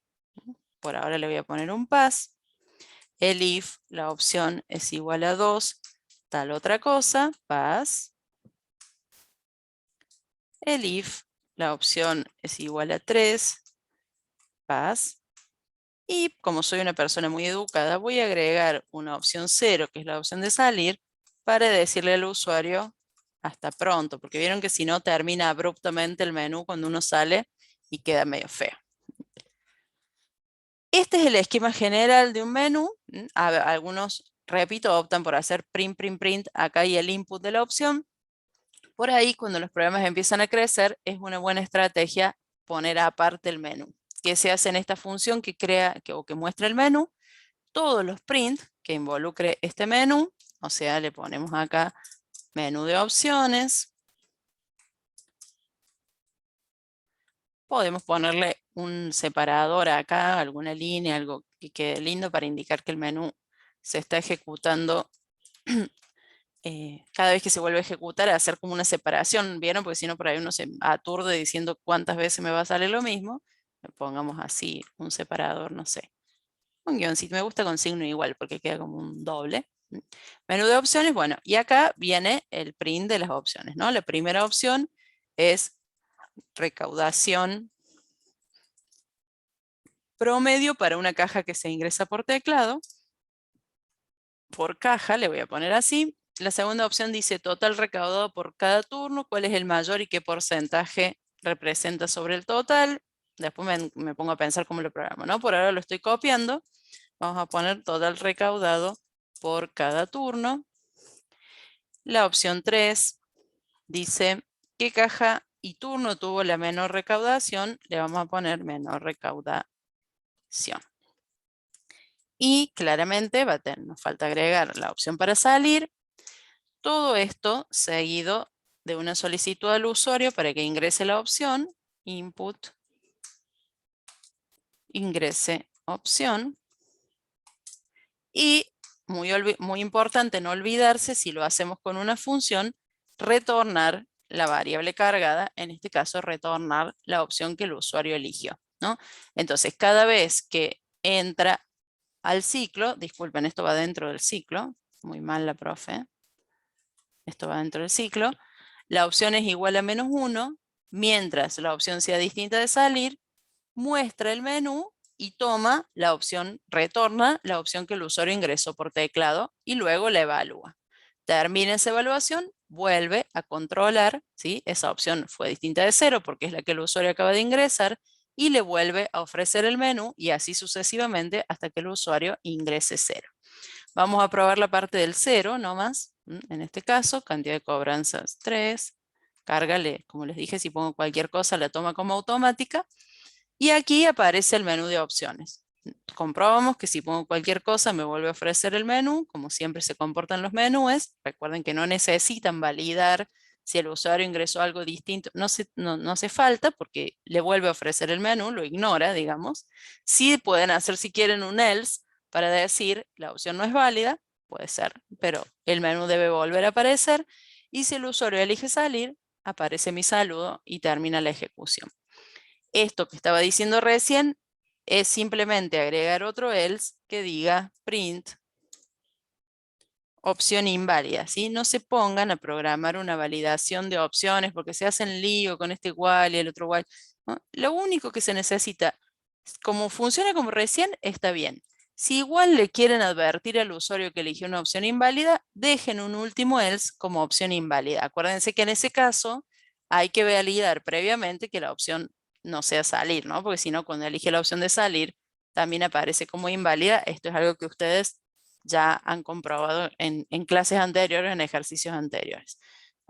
por ahora le voy a poner un pass, el if la opción es igual a 2, tal otra cosa, pass, el if la opción es igual a 3, pass, y como soy una persona muy educada, voy a agregar una opción 0, que es la opción de salir, para decirle al usuario hasta pronto, porque vieron que si no termina abruptamente el menú cuando uno sale y queda medio feo. Este es el esquema general de un menú. Algunos, repito, optan por hacer print, print, print, acá hay el input de la opción. Por ahí, cuando los programas empiezan a crecer, es una buena estrategia poner aparte el menú. ¿Qué se hace en esta función que crea o que muestra el menú? Todos los print que involucre este menú, o sea, le ponemos acá menú de opciones. Podemos ponerle un separador acá, alguna línea, algo que quede lindo para indicar que el menú se está ejecutando cada vez que se vuelve a ejecutar, hacer como una separación, ¿vieron? Porque si no, por ahí uno se aturde diciendo cuántas veces me va a salir lo mismo. Le pongamos así un separador, no sé. Un guioncito, me gusta con signo igual porque queda como un doble. Menú de opciones, bueno, y acá viene el print de las opciones, ¿no? La primera opción es recaudación promedio para una caja que se ingresa por teclado. Por caja, le voy a poner así. La segunda opción dice total recaudado por cada turno, cuál es el mayor y qué porcentaje representa sobre el total. Después me pongo a pensar cómo lo programo, ¿no? Por ahora lo estoy copiando. Vamos a poner total recaudado por cada turno. La opción 3 dice qué caja y turno tuvo la menor recaudación. Le vamos a poner menor recaudación. Y claramente nos falta agregar la opción para salir. Todo esto seguido de una solicitud al usuario para que ingrese la opción, input, ingrese opción. Y muy importante no olvidarse, si lo hacemos con una función, retornar la variable cargada, en este caso retornar la opción que el usuario eligió, ¿no? Entonces, cada vez que entra al ciclo, disculpen, esto va dentro del ciclo, muy mal la profe, esto va dentro del ciclo, la opción es igual a -1, mientras la opción sea distinta de salir, muestra el menú y toma la opción, retorna la opción que el usuario ingresó por teclado y luego la evalúa. Termina esa evaluación, vuelve a controlar, ¿sí? Esa opción fue distinta de 0 porque es la que el usuario acaba de ingresar y le vuelve a ofrecer el menú y así sucesivamente hasta que el usuario ingrese 0. Vamos a probar la parte del 0 nomás. En este caso, cantidad de cobranzas 3. Cárgale, como les dije, si pongo cualquier cosa la toma como automática. Y aquí aparece el menú de opciones. Comprobamos que si pongo cualquier cosa me vuelve a ofrecer el menú, como siempre se comportan los menús. Recuerden que no necesitan validar si el usuario ingresó algo distinto. No hace falta porque le vuelve a ofrecer el menú, lo ignora, digamos. Sí pueden hacer si quieren un else para decir la opción no es válida, puede ser, pero el menú debe volver a aparecer. Y si el usuario elige salir, aparece mi saludo y termina la ejecución. Esto que estaba diciendo recién es simplemente agregar otro else que diga print opción inválida, ¿sí? No se pongan a programar una validación de opciones porque se hacen lío con este while y el otro while, ¿no? Lo único que se necesita, como funciona como recién, está bien. Si igual le quieren advertir al usuario que eligió una opción inválida, dejen un último else como opción inválida. Acuérdense que en ese caso hay que validar previamente que la opción no sea salir, ¿no? Porque si no, cuando elige la opción de salir, también aparece como inválida. Esto es algo que ustedes ya han comprobado en clases anteriores, en ejercicios anteriores.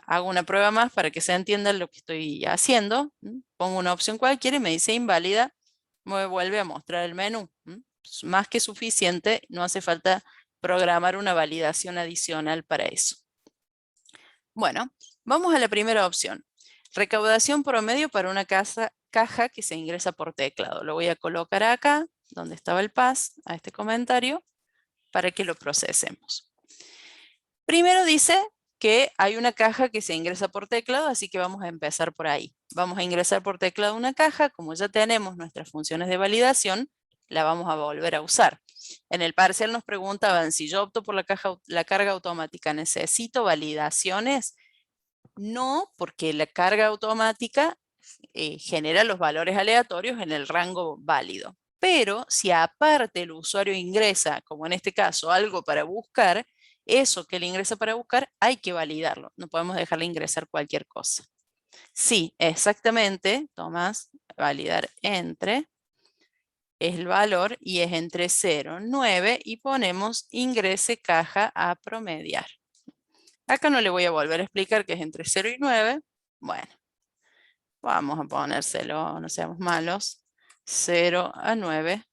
Hago una prueba más para que se entienda lo que estoy haciendo. Pongo una opción cualquiera y me dice inválida, me vuelve a mostrar el menú. Es más que suficiente, no hace falta programar una validación adicional para eso. Bueno, vamos a la primera opción. Recaudación promedio para una caja que se ingresa por teclado. Lo voy a colocar acá, donde estaba el PAS, a este comentario, para que lo procesemos. Primero dice que hay una caja que se ingresa por teclado, así que vamos a empezar por ahí. Vamos a ingresar por teclado una caja, como ya tenemos nuestras funciones de validación, la vamos a volver a usar. En el parcial nos preguntaban si yo opto por la carga automática, ¿necesito validaciones? No, porque la carga automática genera los valores aleatorios en el rango válido. Pero si aparte el usuario ingresa, como en este caso, algo para buscar, eso que le ingresa para buscar hay que validarlo. No podemos dejarle ingresar cualquier cosa. Sí, exactamente, Tomás, validar entre es el valor y es entre 0 y 9 y ponemos ingrese caja a promediar. Acá no le voy a volver a explicar que es entre 0 y 9. Bueno, vamos a ponérselo, no seamos malos, 0 a 9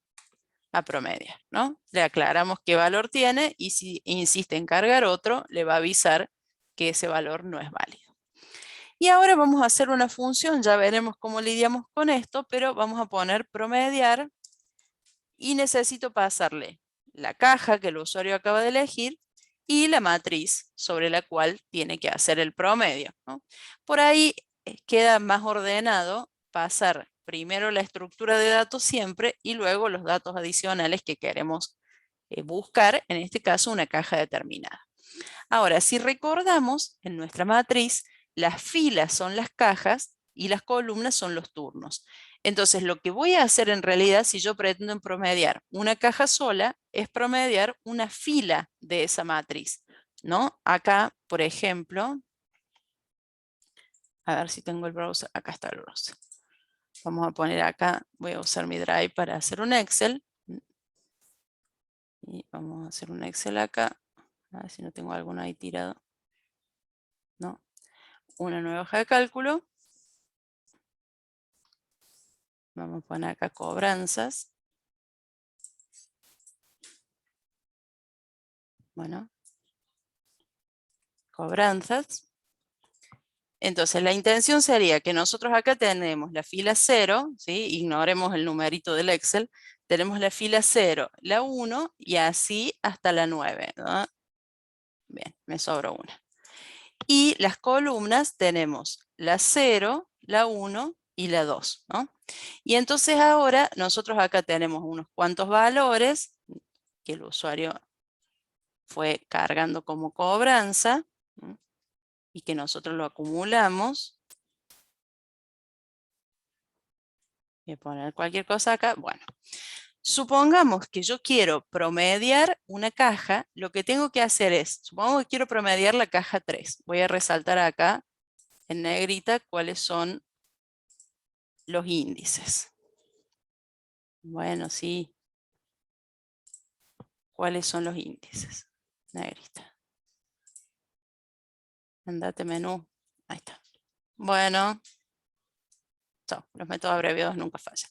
a promediar, ¿no? Le aclaramos qué valor tiene y si insiste en cargar otro, le va a avisar que ese valor no es válido. Y ahora vamos a hacer una función, ya veremos cómo lidiamos con esto, pero vamos a poner promediar y necesito pasarle la caja que el usuario acaba de elegir y la matriz sobre la cual tiene que hacer el promedio, ¿no? Por ahí queda más ordenado pasar primero la estructura de datos siempre y luego los datos adicionales que queremos buscar, en este caso una caja determinada. Ahora, si recordamos, en nuestra matriz, las filas son las cajas y las columnas son los turnos. Entonces, lo que voy a hacer en realidad, si yo pretendo promediar una caja sola, es promediar una fila de esa matriz, ¿no? Acá, por ejemplo, a ver si tengo el browser. Acá está el browser. Vamos a poner acá, voy a usar mi Drive para hacer un Excel. Y vamos a hacer un Excel acá. A ver si no tengo alguno ahí tirado. No. Una nueva hoja de cálculo. Vamos a poner acá cobranzas. Bueno. Cobranzas. Entonces, la intención sería que nosotros acá tenemos la fila 0, ¿sí? Ignoremos el numerito del Excel. Tenemos la fila 0, la 1 y así hasta la 9, ¿no? Bien, me sobra una. Y las columnas tenemos la 0, la 1 y la 2, ¿no? Y entonces ahora nosotros acá tenemos unos cuantos valores que el usuario fue cargando como cobranza, ¿no? Y que nosotros lo acumulamos. Voy a poner cualquier cosa acá. Bueno, supongamos que yo quiero promediar una caja. Lo que tengo que hacer es, supongamos que quiero promediar la caja 3. Voy a resaltar acá en negrita cuáles son los índices. Bueno, sí. ¿Cuáles son los índices? Negrita. Andate menú. Ahí está. Bueno. Los métodos abreviados nunca fallan.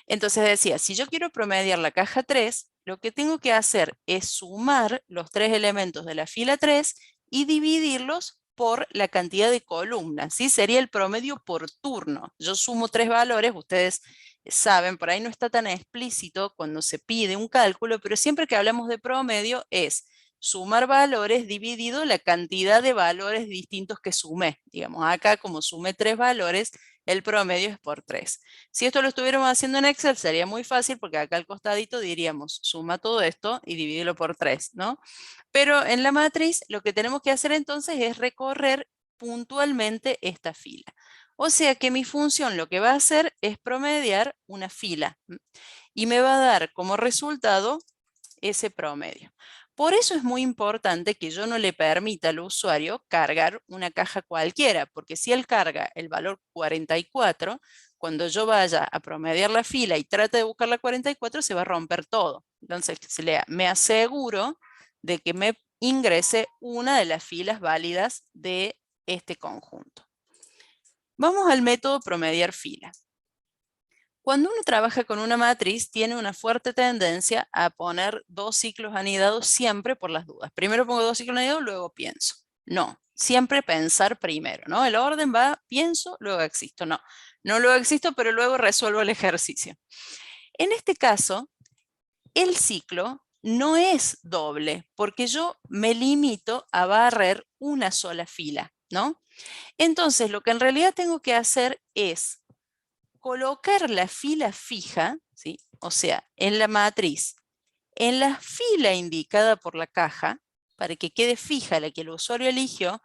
Entonces decía, si yo quiero promediar la caja 3, lo que tengo que hacer es sumar los 3 elementos de la fila 3 y dividirlos por la cantidad de columnas, ¿sí? Sería el promedio por turno. Yo sumo 3 valores, ustedes saben, por ahí no está tan explícito cuando se pide un cálculo, pero siempre que hablamos de promedio es sumar valores dividido la cantidad de valores distintos que sumé. Digamos, acá como sumé 3 valores, el promedio es por 3. Si esto lo estuviéramos haciendo en Excel sería muy fácil porque acá al costadito diríamos suma todo esto y divídelo por 3, ¿no? Pero en la matriz lo que tenemos que hacer entonces es recorrer puntualmente esta fila. O sea que mi función lo que va a hacer es promediar una fila y me va a dar como resultado ese promedio. Por eso es muy importante que yo no le permita al usuario cargar una caja cualquiera, porque si él carga el valor 44, cuando yo vaya a promediar la fila y trate de buscar la 44, se va a romper todo. Entonces, que se lea, me aseguro de que me ingrese una de las filas válidas de este conjunto. Vamos al método promediar filas. Cuando uno trabaja con una matriz, tiene una fuerte tendencia a poner 2 ciclos anidados siempre por las dudas. Primero pongo 2 ciclos anidados, luego pienso. No, siempre pensar primero, ¿no? El orden va, pienso, luego existo. No, no luego existo, pero luego resuelvo el ejercicio. En este caso, el ciclo no es doble, porque yo me limito a barrer una sola fila, ¿no? Entonces, lo que en realidad tengo que hacer es colocar la fila fija, ¿sí? O sea, en la matriz, en la fila indicada por la caja, para que quede fija la que el usuario eligió,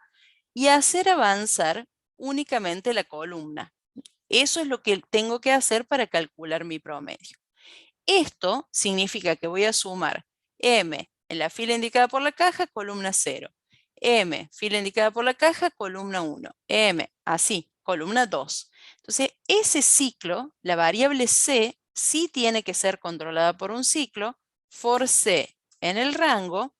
y hacer avanzar únicamente la columna. Eso es lo que tengo que hacer para calcular mi promedio. Esto significa que voy a sumar M en la fila indicada por la caja, columna 0. M, fila indicada por la caja, columna 1. M, así, columna 2. Entonces, ese ciclo, la variable C, sí tiene que ser controlada por un ciclo, for C en el rango,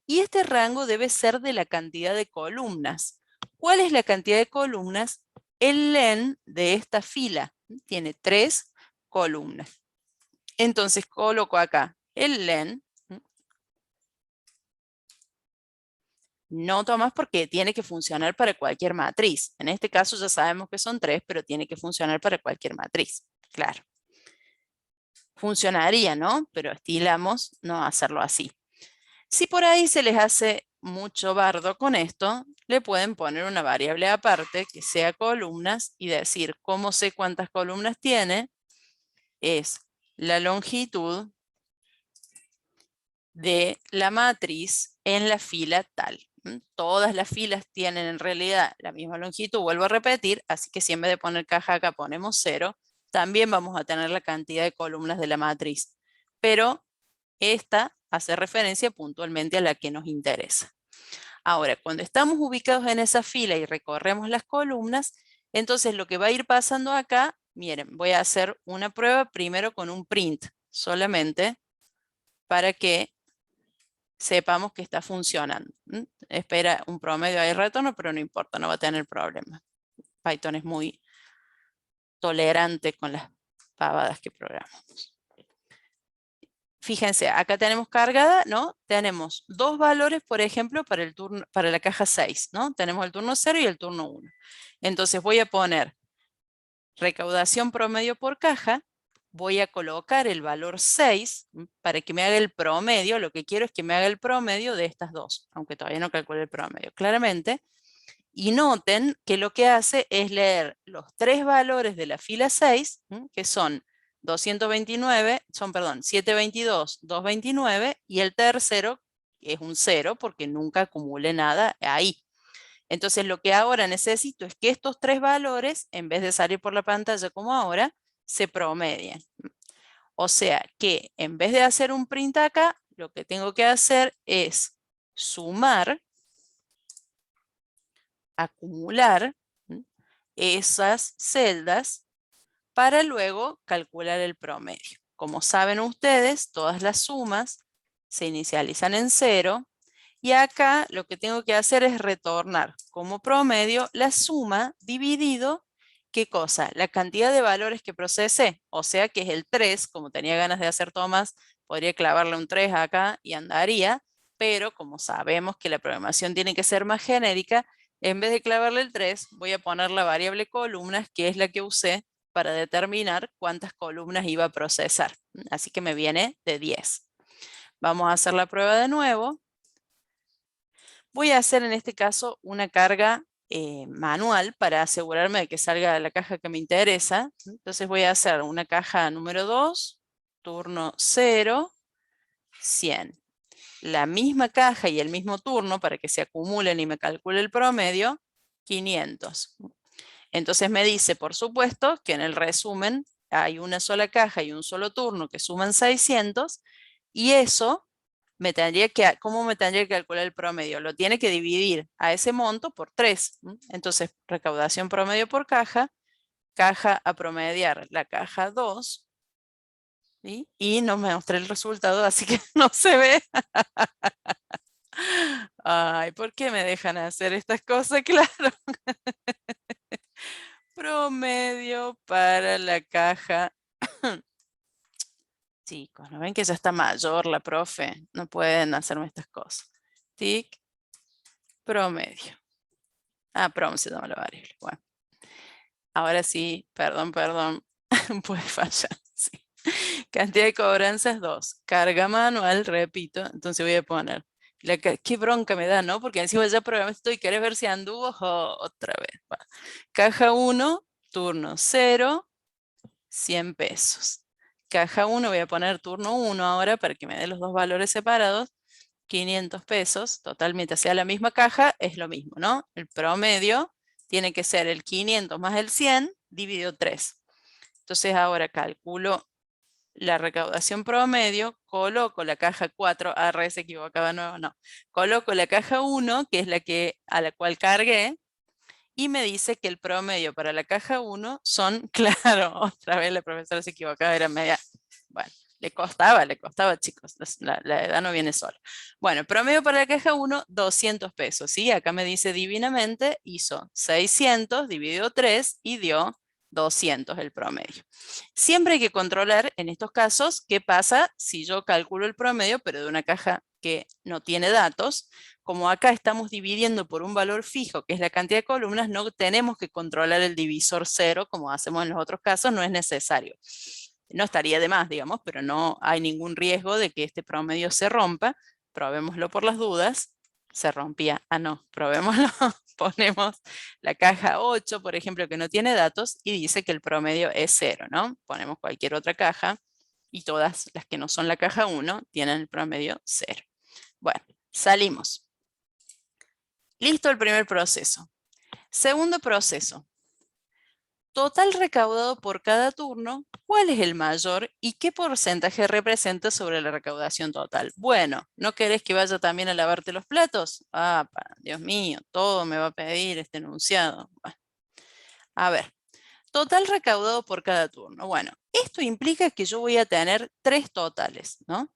y este rango debe ser de la cantidad de columnas. ¿Cuál es la cantidad de columnas? El len de esta fila tiene 3 columnas. Entonces coloco acá el len. No tomas porque tiene que funcionar para cualquier matriz. En este caso ya sabemos que son 3, pero tiene que funcionar para cualquier matriz. Claro. Funcionaría, ¿no? Pero estilamos no hacerlo así. Si por ahí se les hace mucho bardo con esto, le pueden poner una variable aparte que sea columnas y decir cómo sé cuántas columnas tiene. Es la longitud de la matriz en la fila tal. Todas las filas tienen en realidad la misma longitud, vuelvo a repetir, así que si en vez de poner caja acá ponemos 0, también vamos a tener la cantidad de columnas de la matriz, pero esta hace referencia puntualmente a la que nos interesa. Ahora, cuando estamos ubicados en esa fila y recorremos las columnas, entonces lo que va a ir pasando acá, miren, voy a hacer una prueba primero con un print, solamente para que sepamos que está funcionando. Espera un promedio ahí retorno, pero no importa, no va a tener problema. Python es muy tolerante con las pavadas que programamos. Fíjense, acá tenemos cargada, ¿no? Tenemos dos valores, por ejemplo, para el turno, para la caja 6, ¿no? Tenemos el turno 0 y el turno 1. Entonces voy a poner recaudación promedio por caja, voy a colocar el valor 6 para que me haga el promedio. Lo que quiero es que me haga el promedio de estas dos, aunque todavía no calcule el promedio claramente. Y noten que lo que hace es leer los tres valores de la fila 6, que son 722, 229, y el tercero es un 0 porque nunca acumule nada ahí. Entonces lo que ahora necesito es que estos tres valores, en vez de salir por la pantalla como ahora, se promedien. O sea que en vez de hacer un print acá, lo que tengo que hacer es sumar, acumular esas celdas para luego calcular el promedio. Como saben ustedes, todas las sumas se inicializan en 0 y acá lo que tengo que hacer es retornar como promedio la suma dividido, ¿qué cosa? La cantidad de valores que procesé, o sea que es el 3, como tenía ganas de hacer tomas, podría clavarle un 3 acá y andaría, pero como sabemos que la programación tiene que ser más genérica, en vez de clavarle el 3, voy a poner la variable columnas, que es la que usé para determinar cuántas columnas iba a procesar. Así que me viene de 10. Vamos a hacer la prueba de nuevo. Voy a hacer en este caso una carga manual para asegurarme de que salga la caja que me interesa. Entonces voy a hacer una caja número 2, turno 0, 100. La misma caja y el mismo turno para que se acumulen y me calcule el promedio, 500. Entonces me dice, por supuesto, que en el resumen hay una sola caja y un solo turno que suman 600 y eso ¿cómo me tendría que calcular el promedio? Lo tiene que dividir a ese monto por 3. Entonces, recaudación promedio por caja, caja a promediar la caja 2, ¿sí? Y no me mostré el resultado, así que no se ve. Ay, ¿por qué me dejan hacer estas cosas? Claro. Promedio para la caja. Chicos, ¿no ven que ya está mayor la profe? No pueden hacerme estas cosas. Tic, promedio. Prom se llama la variable. Bueno, ahora sí, perdón, puede fallar. Sí. Cantidad de cobranzas 2. Carga manual, repito. Entonces voy a poner. Qué bronca me da, ¿no? Porque encima ya programé esto y querés ver si anduvo otra vez. Bueno. Caja 1, turno 0, 100 pesos. Caja 1, voy a poner turno 1 ahora para que me dé los dos valores separados. 500 pesos, totalmente sea la misma caja, es lo mismo, ¿no? El promedio tiene que ser el 500 más el 100 dividido 3. Entonces ahora calculo la recaudación promedio, coloco la caja 4, se equivocaba, no. Coloco la caja 1, que es a la cual cargué, y me dice que el promedio para la caja 1 son, claro, otra vez la profesora se equivocaba, era media, bueno, le costaba, chicos, la edad no viene sola. Bueno, promedio para la caja 1, 200 pesos, ¿sí? Acá me dice divinamente, hizo 600 dividido 3 y dio 200 el promedio. Siempre hay que controlar en estos casos qué pasa si yo calculo el promedio, pero de una caja que no tiene datos. Como acá estamos dividiendo por un valor fijo, que es la cantidad de columnas, no tenemos que controlar el divisor 0 como hacemos en los otros casos, no es necesario. No estaría de más, digamos, pero no hay ningún riesgo de que este promedio se rompa. Probémoslo por las dudas. Se rompía. No, probémoslo. Ponemos la caja 8, por ejemplo, que no tiene datos y dice que el promedio es 0, ¿no? Ponemos cualquier otra caja y todas las que no son la caja 1 tienen el promedio 0. Bueno, salimos. Listo el primer proceso. Segundo proceso. Total recaudado por cada turno, ¿cuál es el mayor y qué porcentaje representa sobre la recaudación total? Bueno, ¿no querés que vaya también a lavarte los platos? Ah, Dios mío, todo me va a pedir este enunciado. Bueno, a ver, total recaudado por cada turno. Bueno, esto implica que yo voy a tener 3 totales, ¿no?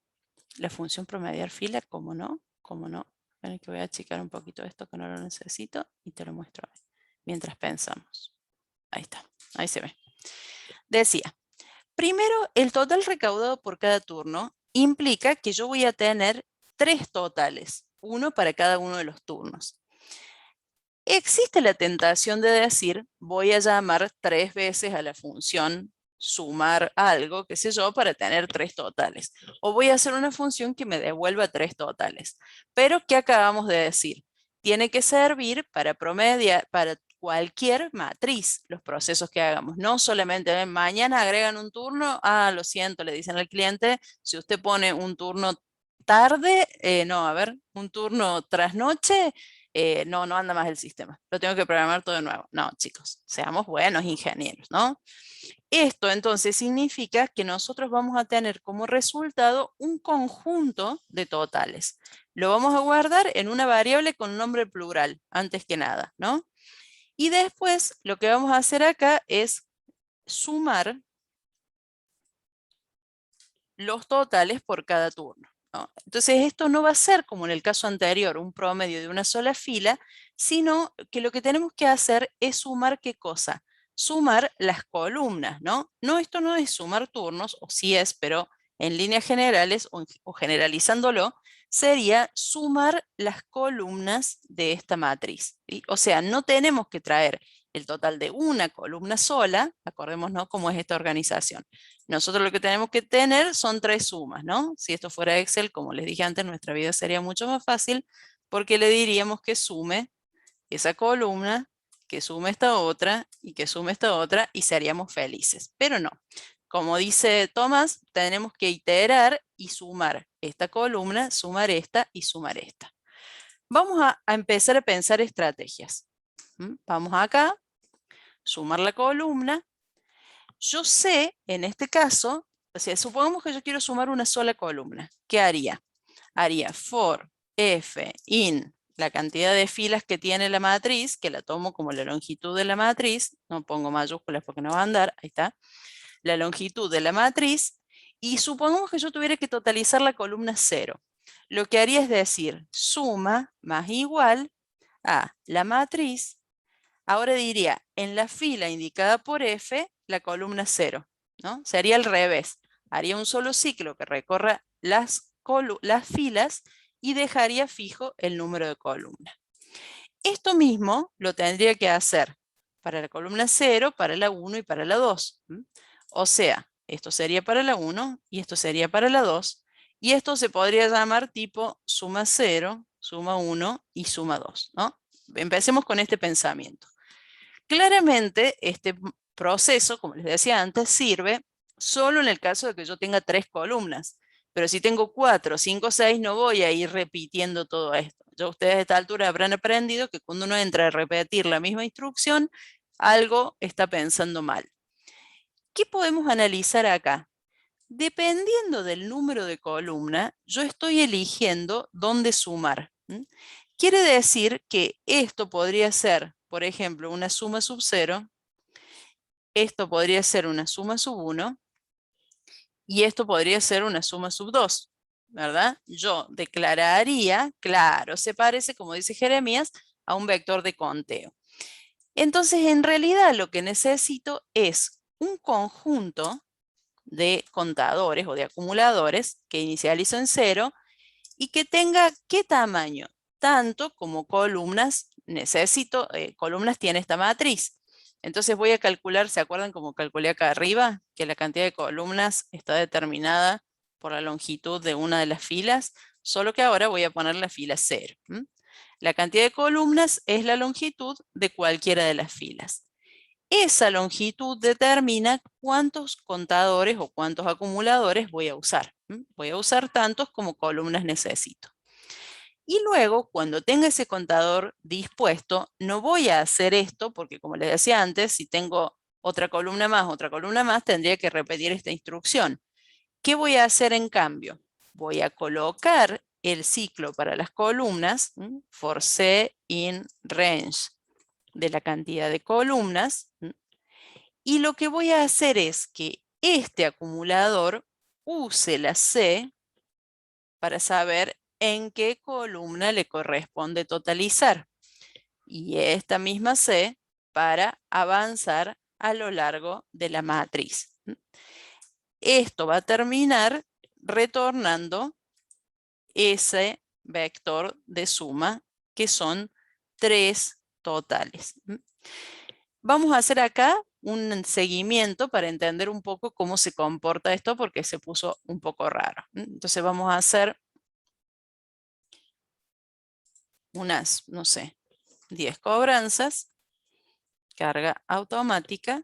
La función promediar fila, ¿cómo no? ¿Cómo no? Ven que voy a achicar un poquito esto que no lo necesito y te lo muestro ahí, mientras pensamos. Ahí está, ahí se ve. Decía, primero, el total recaudado por cada turno implica que yo voy a tener 3 totales, uno para cada uno de los turnos. Existe la tentación de decir, voy a llamar 3 veces a la función sumar algo, qué sé yo, para tener 3 totales. O voy a hacer una función que me devuelva 3 totales. Pero, ¿qué acabamos de decir? Tiene que servir para promediar, para cualquier matriz, los procesos que hagamos. No solamente mañana agregan un turno, lo siento, le dicen al cliente, si usted pone un turno tarde, no, a ver, un turno trasnoche, no, no anda más el sistema. Lo tengo que programar todo de nuevo. No, chicos, seamos buenos ingenieros, ¿no? Esto entonces significa que nosotros vamos a tener como resultado un conjunto de totales. Lo vamos a guardar en una variable con nombre plural, antes que nada, ¿no? Y después lo que vamos a hacer acá es sumar los totales por cada turno, ¿no? Entonces esto no va a ser como en el caso anterior, un promedio de una sola fila, sino que lo que tenemos que hacer es sumar ¿qué cosa? Sumar las columnas, ¿no? No, esto no es sumar turnos, o sí es, pero en líneas generales o generalizándolo, sería sumar las columnas de esta matriz, ¿sí? O sea, no tenemos que traer el total de una columna sola, acordémonos cómo es esta organización. Nosotros lo que tenemos que tener son 3 sumas, ¿no? Si esto fuera Excel, como les dije antes, nuestra vida sería mucho más fácil porque le diríamos que sume esa columna, que sume esta otra y que sume esta otra y seríamos felices. Pero no. Como dice Tomás, tenemos que iterar y sumar esta columna, sumar esta y sumar esta. Vamos a empezar a pensar estrategias. Vamos acá, sumar la columna. Yo sé, en este caso, o sea, supongamos que yo quiero sumar una sola columna. ¿Qué haría? Haría for f in la cantidad de filas que tiene la matriz, que la tomo como la longitud de la matriz, no pongo mayúsculas porque no va a andar, ahí está, la longitud de la matriz, y supongamos que yo tuviera que totalizar la columna 0. Lo que haría es decir, suma más igual a la matriz. Ahora diría, en la fila indicada por F, la columna 0, ¿no? Sería al revés. Haría un solo ciclo que recorra las filas y dejaría fijo el número de columnas. Esto mismo lo tendría que hacer para la columna 0, para la 1 y para la 2. O sea, esto sería para la 1 y esto sería para la 2. Y esto se podría llamar tipo suma 0, suma 1 y suma 2, ¿no? Empecemos con este pensamiento. Claramente, este proceso, como les decía antes, sirve solo en el caso de que yo tenga 3 columnas. Pero si tengo 4, 5, 6, no voy a ir repitiendo todo esto. Ya ustedes a esta altura habrán aprendido que cuando uno entra a repetir la misma instrucción, algo está pensando mal. ¿Qué podemos analizar acá? Dependiendo del número de columna, yo estoy eligiendo dónde sumar. Quiere decir que esto podría ser, por ejemplo, una suma sub 0, esto podría ser una suma sub 1 y esto podría ser una suma sub 2, ¿verdad? Yo declararía, claro, se parece, como dice Jeremías, a un vector de conteo. Entonces, en realidad lo que necesito es un conjunto de contadores o de acumuladores que inicializo en 0 y que tenga ¿qué tamaño? Tanto como columnas necesito, columnas tiene esta matriz. Entonces voy a calcular, ¿se acuerdan cómo calculé acá arriba? Que la cantidad de columnas está determinada por la longitud de una de las filas, solo que ahora voy a poner la fila 0. La cantidad de columnas es la longitud de cualquiera de las filas. Esa longitud determina cuántos contadores o cuántos acumuladores voy a usar. Voy a usar tantos como columnas necesito. Y luego, cuando tenga ese contador dispuesto, no voy a hacer esto porque, como les decía antes, si tengo otra columna más, tendría que repetir esta instrucción. ¿Qué voy a hacer en cambio? Voy a colocar el ciclo para las columnas, for C in range de la cantidad de columnas, y lo que voy a hacer es que este acumulador use la C para saber en qué columna le corresponde totalizar. Y esta misma C para avanzar a lo largo de la matriz. Esto va a terminar retornando ese vector de suma, que son 3 totales. Vamos a hacer acá un seguimiento para entender un poco cómo se comporta esto, porque se puso un poco raro. Entonces vamos a hacer unas, no sé, 10 cobranzas, carga automática,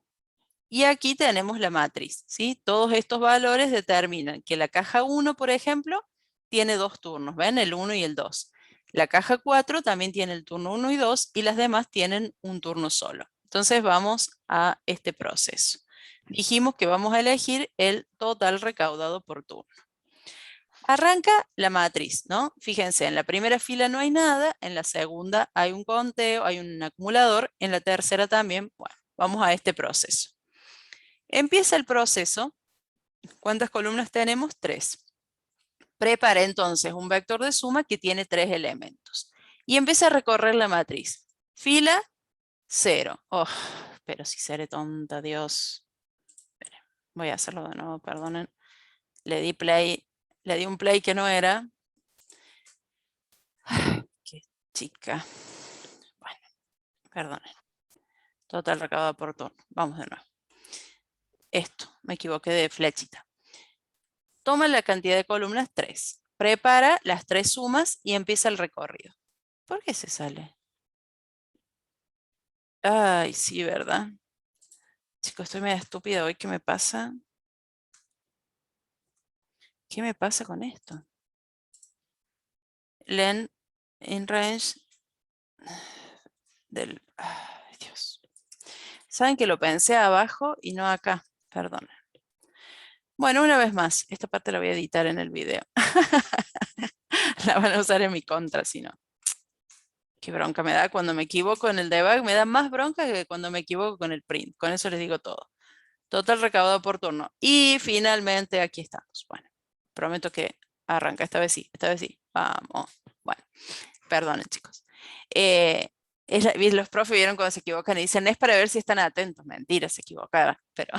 y aquí tenemos la matriz, ¿sí? Todos estos valores determinan que la caja 1, por ejemplo, tiene 2 turnos, ¿ven? El 1 y el 2. La caja 4 también tiene el turno 1 y 2, y las demás tienen un turno solo. Entonces vamos a este proceso. Dijimos que vamos a elegir el total recaudado por turno. Arranca la matriz, ¿no? Fíjense, en la primera fila no hay nada, en la segunda hay un conteo, hay un acumulador, en la tercera también. Bueno, vamos a este proceso. Empieza el proceso. ¿Cuántas columnas tenemos? 3. Prepara entonces un vector de suma que tiene 3 elementos. Y empieza a recorrer la matriz. Fila 0. Oh, pero si seré tonta, Dios. Esperen, voy a hacerlo de nuevo, perdonen. Le di play, le di un play que no era. Qué chica. Bueno, perdonen. Total recaudado por turno. Vamos de nuevo. Esto, me equivoqué de flechita. Toma la cantidad de columnas 3. Prepara las 3 sumas y empieza el recorrido. ¿Por qué se sale? Ay, sí, ¿verdad? Chicos, estoy medio estúpida hoy. ¿Qué me pasa? ¿Qué me pasa con esto? Len in range del... Ay, Dios. Saben que lo pensé abajo y no acá. Perdón. Bueno, una vez más. Esta parte la voy a editar en el video. La van a usar en mi contra, si no. Qué bronca me da cuando me equivoco en el debug. Me da más bronca que cuando me equivoco con el print. Con eso les digo todo. Total recaudado por turno. Y finalmente aquí estamos. Bueno, prometo que arranca. Esta vez sí, esta vez sí. Vamos. Bueno, perdonen, chicos. Los profes vieron cuando se equivocan y dicen, es para ver si están atentos. Mentira, se equivocaban. Pero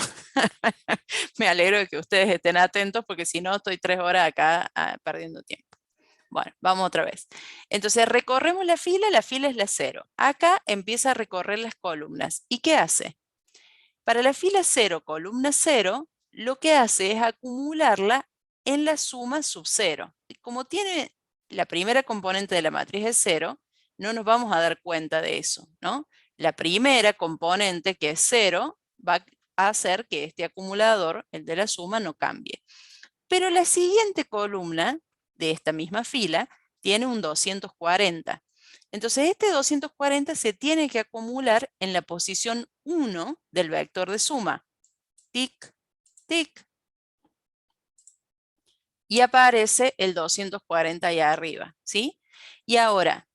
me alegro de que ustedes estén atentos, porque si no estoy 3 horas acá perdiendo tiempo. Bueno, vamos otra vez. Entonces recorremos la fila es la 0. Acá empieza a recorrer las columnas. ¿Y qué hace? Para la fila 0, columna 0, lo que hace es acumularla en la suma sub 0. Como tiene la primera componente de la matriz es 0, no nos vamos a dar cuenta de eso, ¿no? La primera componente, que es 0, va a hacer que este acumulador, el de la suma, no cambie. Pero la siguiente columna de esta misma fila tiene un 240. Entonces este 240 se tiene que acumular en la posición 1 del vector de suma. Tic, tic. Y aparece el 240 allá arriba, ¿sí? Y ahora,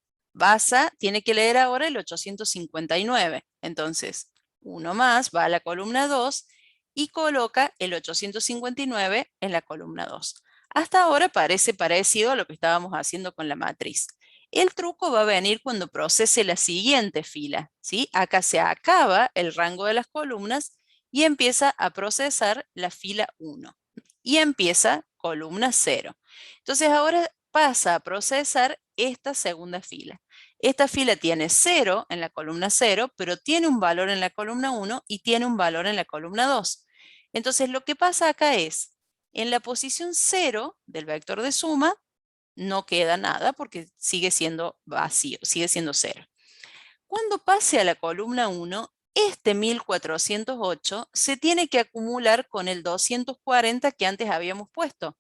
tiene que leer ahora el 859. Entonces, uno más va a la columna 2 y coloca el 859 en la columna 2. Hasta ahora parece parecido a lo que estábamos haciendo con la matriz. El truco va a venir cuando procese la siguiente fila, ¿sí? Acá se acaba el rango de las columnas y empieza a procesar la fila 1. Y empieza columna 0. Entonces ahora pasa a procesar esta segunda fila. Esta fila tiene 0 en la columna 0, pero tiene un valor en la columna 1 y tiene un valor en la columna 2. Entonces lo que pasa acá es, en la posición 0 del vector de suma, no queda nada porque sigue siendo vacío, sigue siendo 0. Cuando pase a la columna 1, este 1408 se tiene que acumular con el 240 que antes habíamos puesto.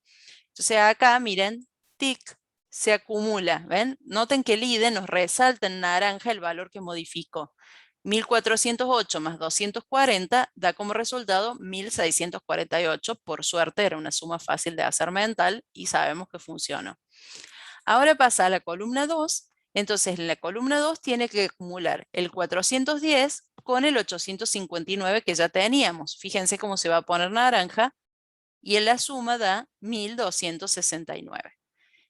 Entonces acá, miren, tic, se acumula, ¿ven? Noten que el IDE nos resalta en naranja el valor que modificó. 1408 más 240 da como resultado 1648. Por suerte era una suma fácil de hacer mental y sabemos que funcionó. Ahora pasa a la columna 2. Entonces, en la columna 2 tiene que acumular el 410 con el 859 que ya teníamos. Fíjense cómo se va a poner naranja y en la suma da 1269.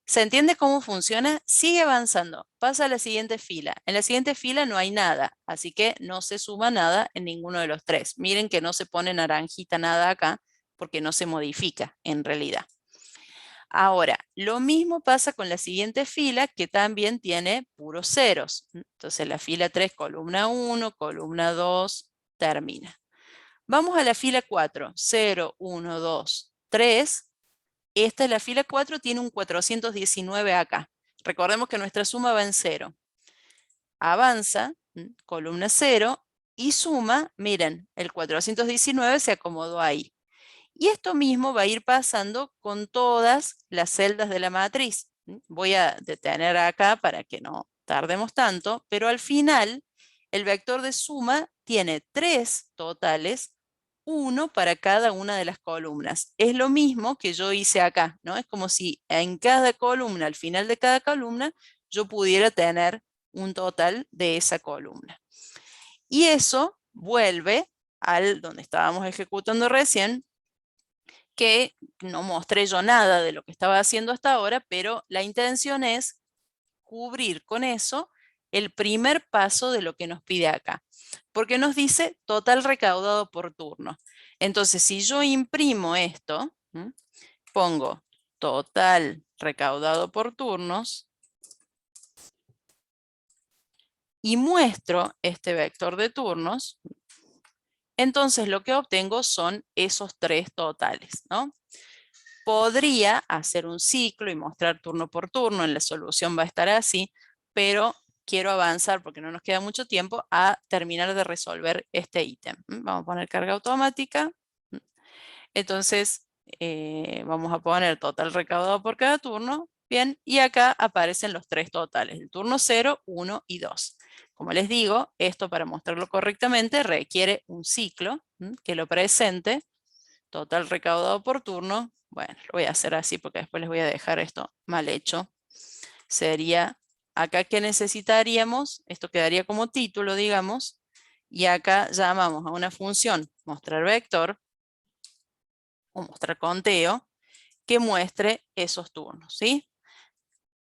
¿Se entiende cómo funciona? Sigue avanzando. Pasa a la siguiente fila. En la siguiente fila no hay nada, así que no se suma nada en ninguno de los tres. Miren que no se pone naranjita nada acá porque no se modifica en realidad. Ahora, lo mismo pasa con la siguiente fila que también tiene puros ceros. Entonces la fila 3, columna 1, columna 2, termina. Vamos a la fila 4, 0, 1, 2, 3. Esta es la fila 4, tiene un 419 acá. Recordemos que nuestra suma va en 0. Avanza, columna 0, y suma, miren, el 419 se acomodó ahí. Y esto mismo va a ir pasando con todas las celdas de la matriz. Voy a detener acá para que no tardemos tanto, pero al final el vector de suma tiene 3 totales, 1 para cada una de las columnas. Es lo mismo que yo hice acá, ¿no? Es como si en cada columna, al final de cada columna, yo pudiera tener un total de esa columna. Y eso vuelve al donde estábamos ejecutando recién, que no mostré yo nada de lo que estaba haciendo hasta ahora, pero la intención es cubrir con eso el primer paso de lo que nos pide acá, porque nos dice total recaudado por turno. Entonces, si yo imprimo esto, pongo total recaudado por turnos y muestro este vector de turnos, entonces lo que obtengo son esos 3 totales, ¿no? Podría hacer un ciclo y mostrar turno por turno, en la solución va a estar así, pero quiero avanzar porque no nos queda mucho tiempo a terminar de resolver este ítem. Vamos a poner carga automática. Entonces, vamos a poner total recaudado por cada turno. Bien, y acá aparecen los 3 totales, el turno 0, 1 y 2. Como les digo, esto para mostrarlo correctamente requiere un ciclo que lo presente. Total recaudado por turno. Bueno, lo voy a hacer así porque después les voy a dejar esto mal hecho. Sería, acá que necesitaríamos, esto quedaría como título, digamos, y acá llamamos a una función mostrar vector o mostrar conteo que muestre esos turnos, ¿sí?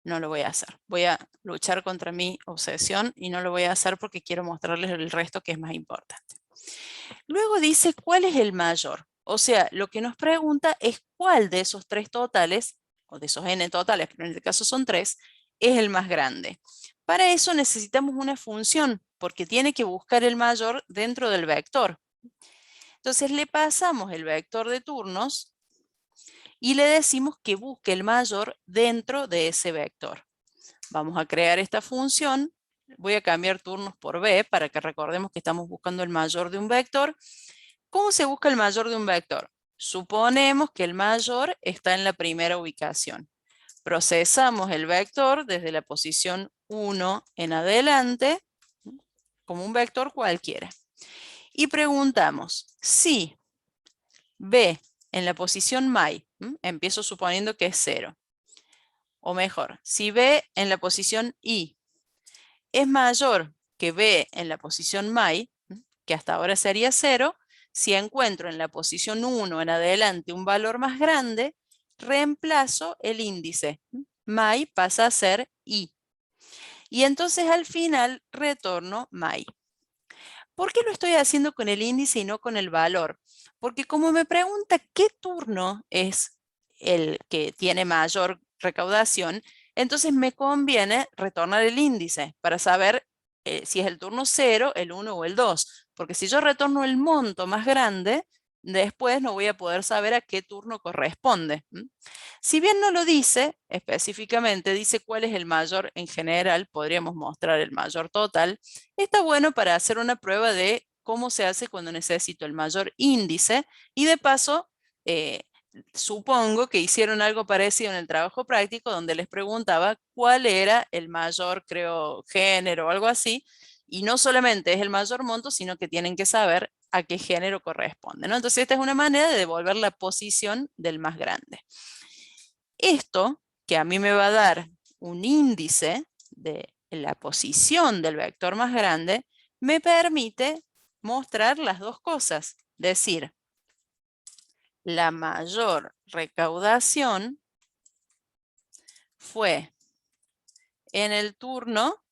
No lo voy a hacer. Voy a luchar contra mi obsesión y no lo voy a hacer porque quiero mostrarles el resto que es más importante. Luego dice cuál es el mayor. O sea, lo que nos pregunta es cuál de esos 3 totales, o de esos n totales, pero en este caso son 3, es el más grande. Para eso necesitamos una función, porque tiene que buscar el mayor dentro del vector. Entonces le pasamos el vector de turnos y le decimos que busque el mayor dentro de ese vector. Vamos a crear esta función. Voy a cambiar turnos por b para que recordemos que estamos buscando el mayor de un vector. ¿Cómo se busca el mayor de un vector? Suponemos que el mayor está en la primera ubicación. Procesamos el vector desde la posición 1 en adelante, como un vector cualquiera. Y preguntamos si B en la posición MAI, empiezo suponiendo que es 0. O mejor, si B en la posición I es mayor que B en la posición MAI, que hasta ahora sería 0, si encuentro en la posición 1 en adelante un valor más grande, reemplazo el índice. MAI pasa a ser I. Y entonces al final retorno MAI. ¿Por qué lo estoy haciendo con el índice y no con el valor? Porque como me pregunta qué turno es el que tiene mayor recaudación, entonces me conviene retornar el índice para saber si es el turno 0, el 1 o el 2. Porque si yo retorno el monto más grande, después no voy a poder saber a qué turno corresponde. Si bien no lo dice específicamente, dice cuál es el mayor en general, podríamos mostrar el mayor total. Está bueno para hacer una prueba de cómo se hace cuando necesito el mayor índice y de paso, supongo que hicieron algo parecido en el trabajo práctico donde les preguntaba cuál era el mayor, creo, género o algo así, Y no solamente es el mayor monto, sino que tienen que saber a qué género corresponde, ¿no? Entonces esta es una manera de devolver la posición del más grande. Esto, que a mí me va a dar un índice de la posición del vector más grande, me permite mostrar las dos cosas. Decir, la mayor recaudación fue en el turno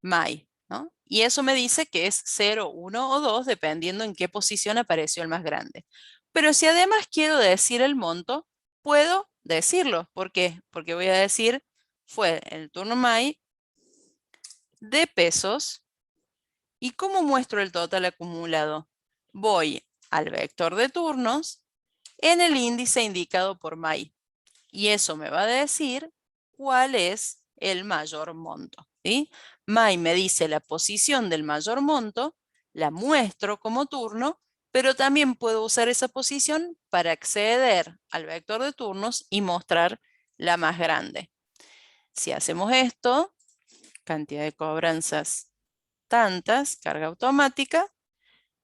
May, ¿no? Y eso me dice que es 0, 1 o 2, dependiendo en qué posición apareció el más grande. Pero si además quiero decir el monto, puedo decirlo. ¿Por qué? Porque voy a decir, fue el turno May de pesos. ¿Y cómo muestro el total acumulado? Voy al vector de turnos en el índice indicado por May. Y eso me va a decir cuál es el mayor monto, ¿sí? May me dice la posición del mayor monto, la muestro como turno, pero también puedo usar esa posición para acceder al vector de turnos y mostrar la más grande. Si hacemos esto, cantidad de cobranzas tantas, carga automática,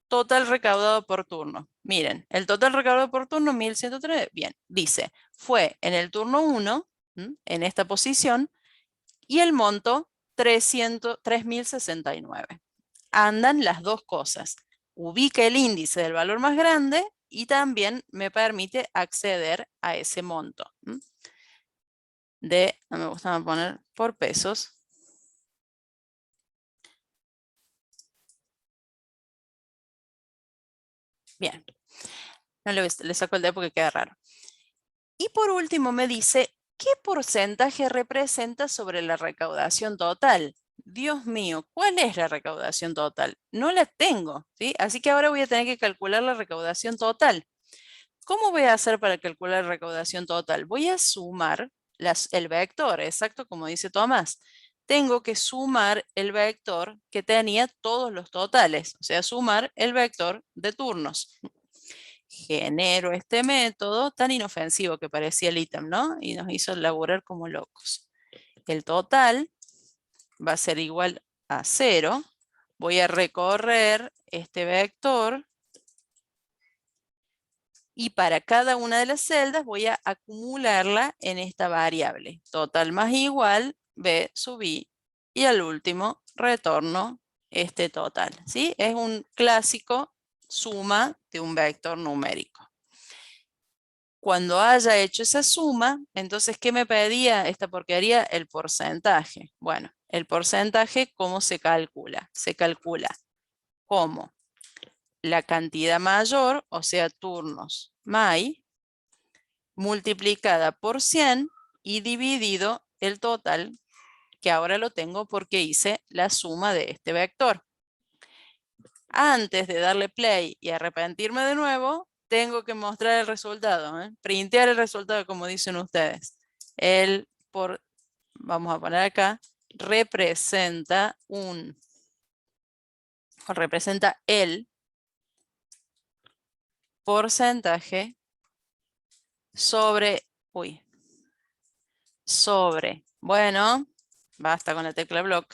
total recaudado por turno. Miren, el total recaudado por turno, 1103, bien, dice, fue en el turno 1, en esta posición, y el monto 3069. Andan las dos cosas. Ubica el índice del valor más grande y también me permite acceder a ese monto. No me gusta poner por pesos. Bien, no le saco el D porque queda raro. Y por último me dice, ¿qué porcentaje representa sobre la recaudación total? Dios mío, ¿cuál es la recaudación total? No la tengo, ¿sí? Así que ahora voy a tener que calcular la recaudación total. ¿Cómo voy a hacer para calcular la recaudación total? Voy a sumar el vector, exacto como dice Tomás. Tengo que sumar el vector que tenía todos los totales, o sea, sumar el vector de turnos. Genero este método tan inofensivo que parecía el ítem, ¿no? Y nos hizo laburar como locos. El total va a ser igual a 0. Voy a recorrer este vector y para cada una de las celdas voy a acumularla en esta variable. Total más igual, B sub I, y al último retorno este total, ¿sí? Es un clásico suma de un vector numérico. Cuando haya hecho esa suma, entonces, ¿qué me pedía esta porquería? El porcentaje. Bueno, el porcentaje, ¿cómo se calcula? Se calcula como la cantidad mayor, o sea, turnos May, multiplicada por 100 y dividido el total, que ahora lo tengo porque hice la suma de este vector. Antes de darle play y arrepentirme de nuevo, tengo que mostrar el resultado, printear el resultado como dicen ustedes. Vamos a poner acá, representa el porcentaje bueno, basta con la tecla block,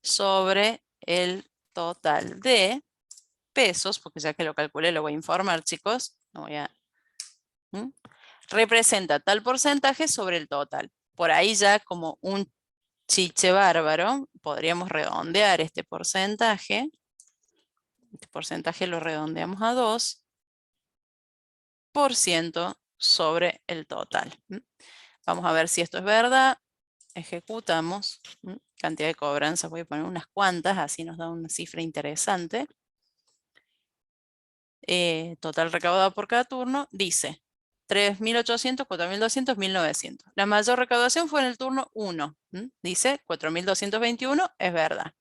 sobre el total de pesos, porque ya que lo calculé lo voy a informar, chicos. Representa tal porcentaje sobre el total. Por ahí ya como un chiche bárbaro, podríamos redondear este porcentaje. Este porcentaje lo redondeamos a 2% sobre el total. Vamos a ver si esto es verdad. Ejecutamos. Cantidad de cobranzas, voy a poner unas cuantas, así nos da una cifra interesante. Total recaudado por cada turno, dice 3.800, 4.200, 1.900. La mayor recaudación fue en el turno 1. Dice 4.221, es verdad.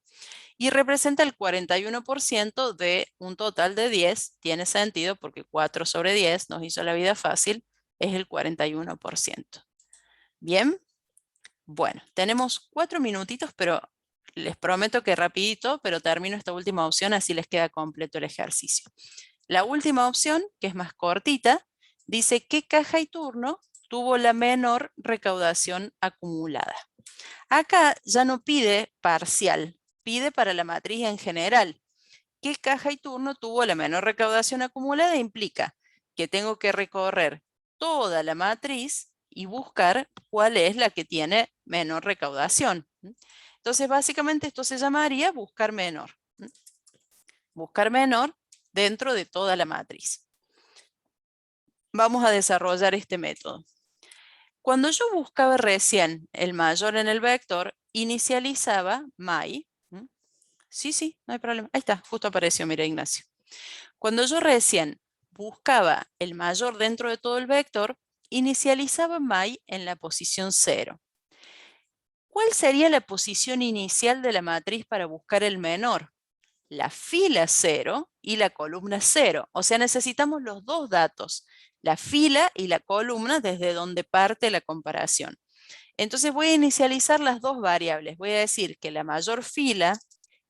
Y representa el 41% de un total de 10. Tiene sentido porque 4 sobre 10 nos hizo la vida fácil, es el 41%. Bien, bueno, tenemos 4 minutitos, pero les prometo que rapidito, pero termino esta última opción, así les queda completo el ejercicio. La última opción, que es más cortita, dice qué caja y turno tuvo la menor recaudación acumulada. Acá ya no pide parcial, pide para la matriz en general. ¿Qué caja y turno tuvo la menor recaudación acumulada? Implica que tengo que recorrer toda la matriz y buscar cuál es la que tiene menor recaudación. Entonces, básicamente esto se llamaría buscar menor. Buscar menor dentro de toda la matriz. Vamos a desarrollar este método. Cuando yo buscaba recién el mayor en el vector, inicializaba my. Sí, no hay problema. Ahí está, justo apareció, mira Ignacio. Cuando yo recién buscaba el mayor dentro de todo el vector, inicializaba my en la posición 0. ¿Cuál sería la posición inicial de la matriz para buscar el menor? La fila 0 y la columna 0. O sea, necesitamos los dos datos, la fila y la columna desde donde parte la comparación. Entonces voy a inicializar las dos variables. Voy a decir que la mayor fila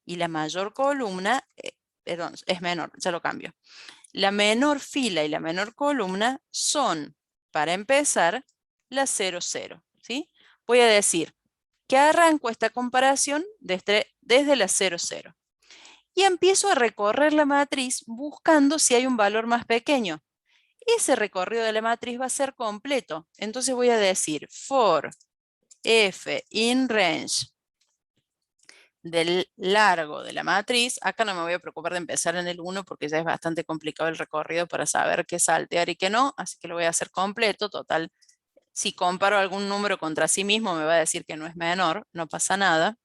y la mayor columna, perdón, es menor, ya lo cambio. La menor fila y la menor columna son, para empezar, la 0, 0. ¿Sí? Voy a decir que arranco esta comparación desde la 0, 0. Y empiezo a recorrer la matriz buscando si hay un valor más pequeño. Ese recorrido de la matriz va a ser completo. Entonces voy a decir for f in range del largo de la matriz. Acá no me voy a preocupar de empezar en el 1 porque ya es bastante complicado el recorrido para saber qué saltear y qué no, así que lo voy a hacer completo. Total, si comparo algún número contra sí mismo me va a decir que no es menor, no pasa nada.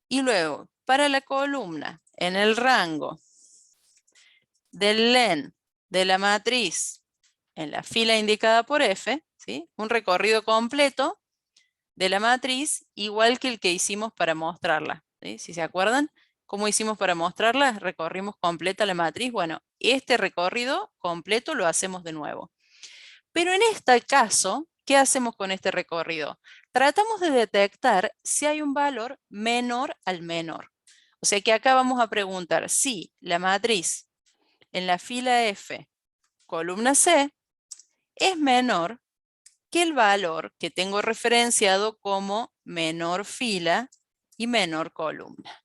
Y luego, para la columna, en el rango del len de la matriz en la fila indicada por F, ¿sí? Un recorrido completo de la matriz igual que el que hicimos para mostrarla. ¿Sí? Si se acuerdan, ¿cómo hicimos para mostrarla? Recorrimos completa la matriz. Bueno, este recorrido completo lo hacemos de nuevo. Pero en este caso, ¿qué hacemos con este recorrido? Tratamos de detectar si hay un valor menor al menor. O sea que acá vamos a preguntar si la matriz en la fila F, columna C, es menor que el valor que tengo referenciado como menor fila y menor columna.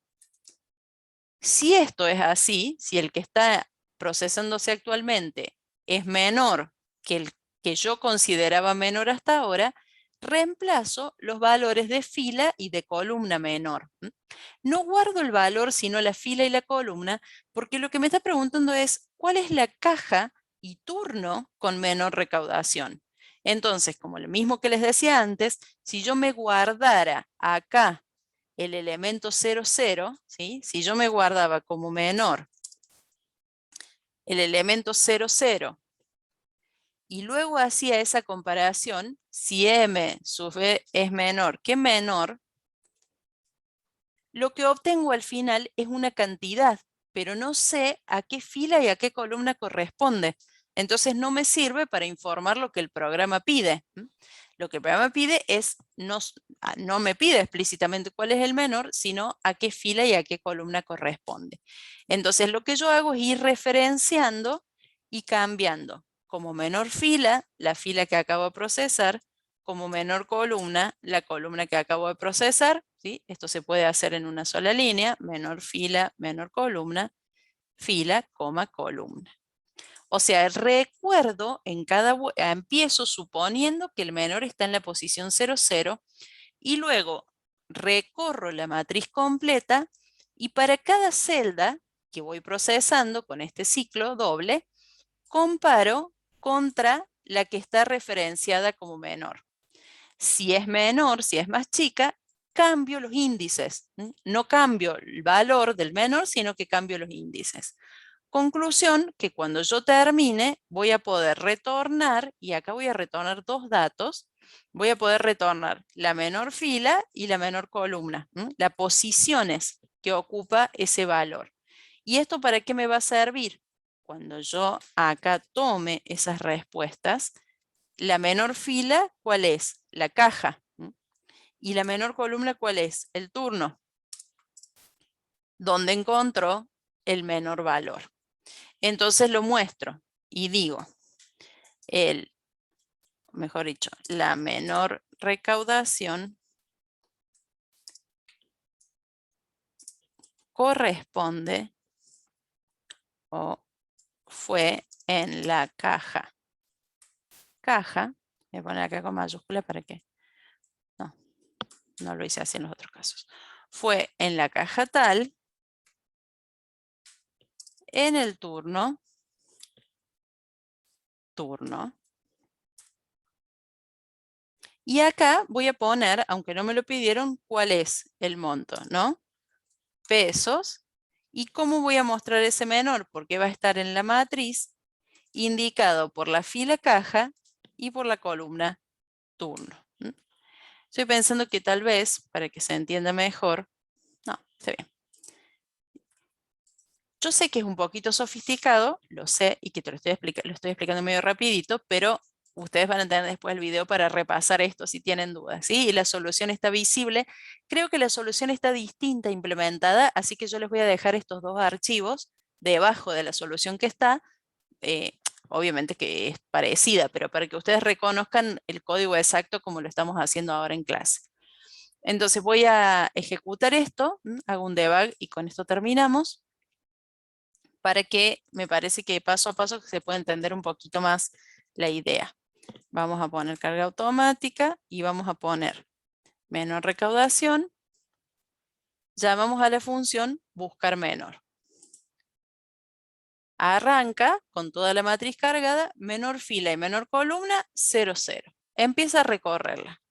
Si esto es así, si el que está procesándose actualmente es menor que el que yo consideraba menor hasta ahora, reemplazo los valores de fila y de columna menor. No guardo el valor sino la fila y la columna, porque lo que me está preguntando es ¿cuál es la caja y turno con menor recaudación? Entonces, como lo mismo que les decía antes, si yo me guardara acá el elemento 0, 0, ¿sí? Si yo me guardaba como menor el elemento 0, 0 y luego hacía esa comparación, si m sub b es menor que menor, lo que obtengo al final es una cantidad, pero no sé a qué fila y a qué columna corresponde. Entonces no me sirve para informar lo que el programa pide. Lo que el programa pide es, no me pide explícitamente cuál es el menor, sino a qué fila y a qué columna corresponde. Entonces lo que yo hago es ir referenciando y cambiando. Como menor fila, la fila que acabo de procesar, como menor columna, la columna que acabo de procesar, ¿sí? Esto se puede hacer en una sola línea, menor fila, menor columna, fila, coma, columna. O sea, recuerdo empiezo suponiendo que el menor está en la posición 0, 0 y luego recorro la matriz completa y para cada celda que voy procesando con este ciclo doble, comparo contra la que está referenciada como menor. Si es menor, si es más chica, cambio los índices. No cambio el valor del menor, sino que cambio los índices. Conclusión, que cuando yo termine voy a poder retornar, y acá voy a retornar dos datos, voy a poder retornar la menor fila y la menor columna, las posiciones que ocupa ese valor. ¿Y esto para qué me va a servir? Cuando yo acá tome esas respuestas, la menor fila, ¿cuál es? La caja. Y la menor columna, ¿cuál es? El turno. ¿Dónde encontró el menor valor? Entonces lo muestro y digo, mejor dicho, la menor recaudación corresponde o fue en la caja. Caja, voy a poner acá con mayúscula para que no lo hice así en los otros casos. Fue en la caja tal, en el turno, y acá voy a poner, aunque no me lo pidieron, cuál es el monto, ¿no? Pesos. ¿Y cómo voy a mostrar ese menor? Porque va a estar en la matriz, indicado por la fila caja y por la columna turno. Estoy pensando que tal vez, para que se entienda mejor, no, está bien. Yo sé que es un poquito sofisticado, lo sé, y que te lo estoy explicando medio rapidito, pero ustedes van a tener después el video para repasar esto si tienen dudas, ¿sí? Y la solución está visible. Creo que la solución está distinta implementada, así que yo les voy a dejar estos dos archivos debajo de la solución que está. Obviamente que es parecida, pero para que ustedes reconozcan el código exacto como lo estamos haciendo ahora en clase. Entonces voy a ejecutar esto, hago un debug y con esto terminamos, para que me parece que paso a paso se puede entender un poquito más la idea. Vamos a poner carga automática y vamos a poner menor recaudación. Llamamos a la función buscar menor. Arranca con toda la matriz cargada, menor fila y menor columna, 0, 0. Empieza a recorrerla.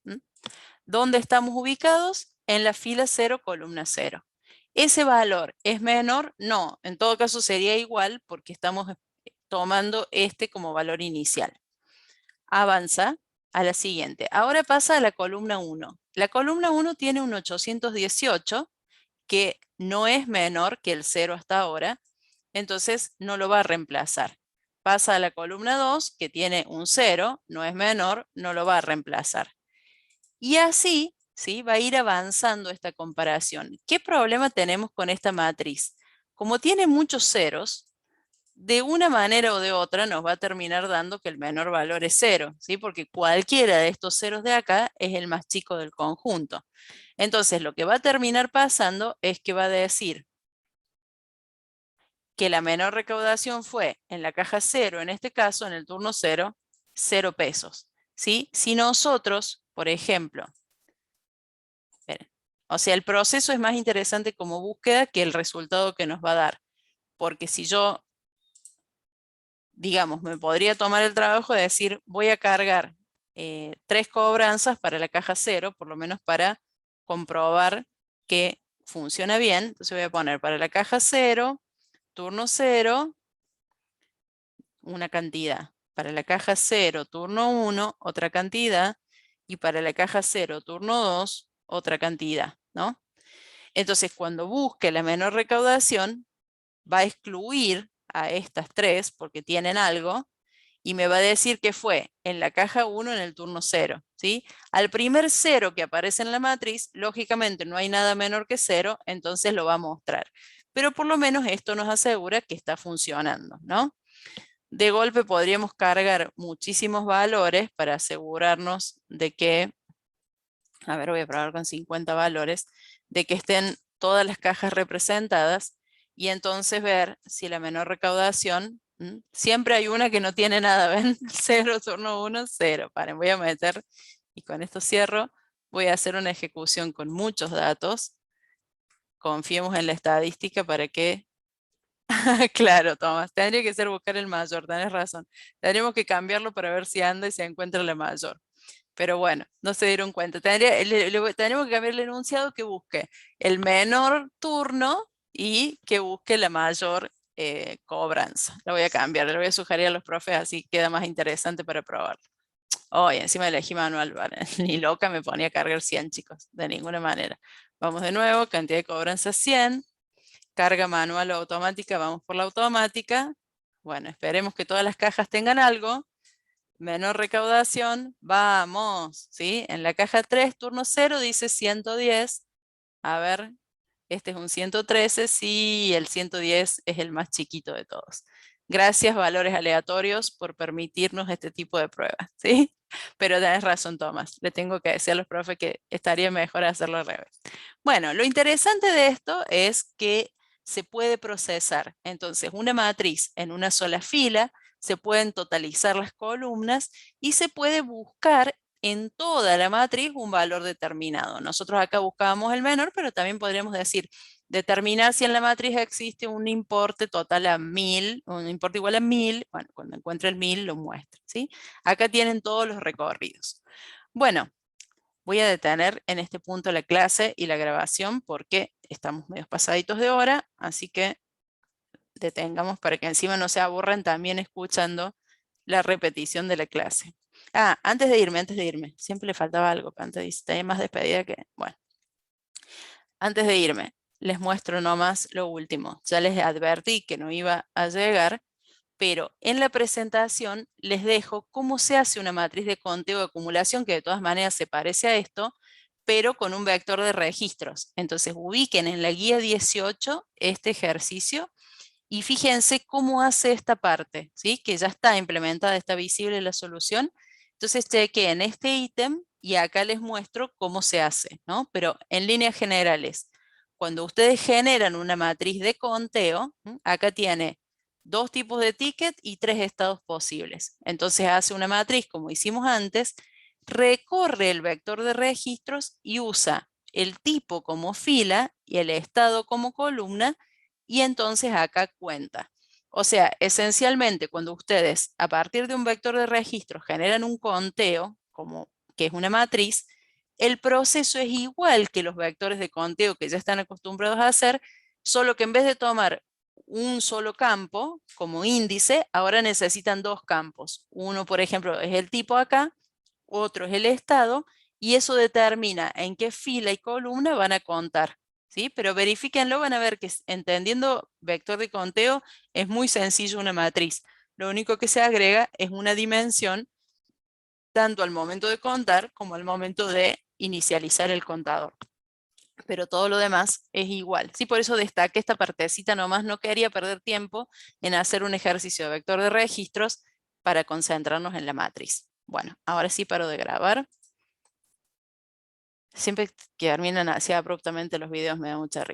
¿Dónde estamos ubicados? En la fila 0, columna 0. ¿Ese valor es menor? No, en todo caso sería igual porque estamos tomando este como valor inicial. Avanza a la siguiente. Ahora pasa a la columna 1. La columna 1 tiene un 818 que no es menor que el 0 hasta ahora, entonces no lo va a reemplazar. Pasa a la columna 2 que tiene un 0, no es menor, no lo va a reemplazar. Y así, ¿sí? Va a ir avanzando esta comparación. ¿Qué problema tenemos con esta matriz? Como tiene muchos ceros, de una manera o de otra nos va a terminar dando que el menor valor es 0, ¿sí? Porque cualquiera de estos ceros de acá es el más chico del conjunto. Entonces, lo que va a terminar pasando es que va a decir que la menor recaudación fue en la caja 0, en este caso, en el turno 0, 0 pesos, ¿sí? Si nosotros, por ejemplo, o sea, el proceso es más interesante como búsqueda que el resultado que nos va a dar. Porque si yo, digamos, me podría tomar el trabajo de decir, voy a cargar 3 cobranzas para la caja 0, por lo menos para comprobar que funciona bien. Entonces voy a poner para la caja 0, turno 0, una cantidad. Para la caja 0, turno 1, otra cantidad. Y para la caja 0, turno 2, otra cantidad, ¿no? Entonces, cuando busque la menor recaudación, va a excluir a estas 3 porque tienen algo y me va a decir que fue en la caja 1 en el turno 0, ¿sí? Al primer 0 que aparece en la matriz, lógicamente no hay nada menor que 0, entonces lo va a mostrar. Pero por lo menos esto nos asegura que está funcionando, ¿no? De golpe podríamos cargar muchísimos valores para asegurarnos de que, a ver, voy a probar con 50 valores, de que estén todas las cajas representadas y entonces ver si la menor recaudación, siempre hay una que no tiene nada, ¿ven? 0, turno 1, 0. Paren, voy a meter, y con esto cierro, voy a hacer una ejecución con muchos datos. Confiemos en la estadística para que... Claro, Tomás, tendría que ser buscar el mayor, tenés razón. Tendríamos que cambiarlo para ver si anda y se encuentra la mayor. Pero bueno, no se dieron cuenta. Tenemos que cambiar el enunciado que busque el menor turno y que busque la mayor cobranza. Lo voy a cambiar, le voy a sugerir a los profes, así queda más interesante para probarlo. Oh, y encima elegí manual, ¿vale? Ni loca me ponía a cargar 100, chicos, de ninguna manera. Vamos de nuevo, cantidad de cobranza 100, carga manual o automática, vamos por la automática. Bueno, esperemos que todas las cajas tengan algo. Menor recaudación, vamos, ¿sí? En la caja 3, turno 0, dice 110. A ver, este es un 113, sí, el 110 es el más chiquito de todos. Gracias, valores aleatorios, por permitirnos este tipo de pruebas, ¿sí? Pero tenés razón, Tomás. Le tengo que decir a los profes que estaría mejor hacerlo al revés. Bueno, lo interesante de esto es que se puede procesar. Entonces, una matriz en una sola fila, se pueden totalizar las columnas y se puede buscar en toda la matriz un valor determinado. Nosotros acá buscábamos el menor, pero también podríamos decir determinar si en la matriz existe un importe total a 1000, un importe igual a 1000. Bueno, cuando encuentre el 1000 lo muestra, ¿sí? Acá tienen todos los recorridos. Bueno, voy a detener en este punto la clase y la grabación porque estamos medio pasaditos de hora, así que detengamos para que encima no se aburran también escuchando la repetición de la clase. Ah, antes de irme, siempre le faltaba algo, antes de más despedida que, bueno, antes de irme, les muestro nomás lo último. Ya les advertí que no iba a llegar, pero en la presentación les dejo cómo se hace una matriz de conteo de acumulación, que de todas maneras se parece a esto, pero con un vector de registros. Entonces ubiquen en la guía 18 este ejercicio y fíjense cómo hace esta parte, ¿sí? Que ya está implementada, está visible la solución. Entonces chequen este ítem y acá les muestro cómo se hace, ¿no? Pero en líneas generales, cuando ustedes generan una matriz de conteo, acá tiene 2 tipos de ticket y 3 estados posibles. Entonces hace una matriz como hicimos antes, recorre el vector de registros y usa el tipo como fila y el estado como columna, y entonces acá cuenta. O sea, esencialmente cuando ustedes a partir de un vector de registro generan un conteo, como que es una matriz, el proceso es igual que los vectores de conteo que ya están acostumbrados a hacer, solo que en vez de tomar un solo campo como índice, ahora necesitan 2 campos. Uno, por ejemplo, es el tipo acá, otro es el estado, y eso determina en qué fila y columna van a contar, ¿sí? Pero verifíquenlo, van a ver que entendiendo vector de conteo es muy sencillo una matriz. Lo único que se agrega es una dimensión tanto al momento de contar como al momento de inicializar el contador. Pero todo lo demás es igual. Sí, por eso destaqué esta partecita nomás, no quería perder tiempo en hacer un ejercicio de vector de registros para concentrarnos en la matriz. Bueno, ahora sí paro de grabar. Siempre que terminan así abruptamente los videos me da mucha risa.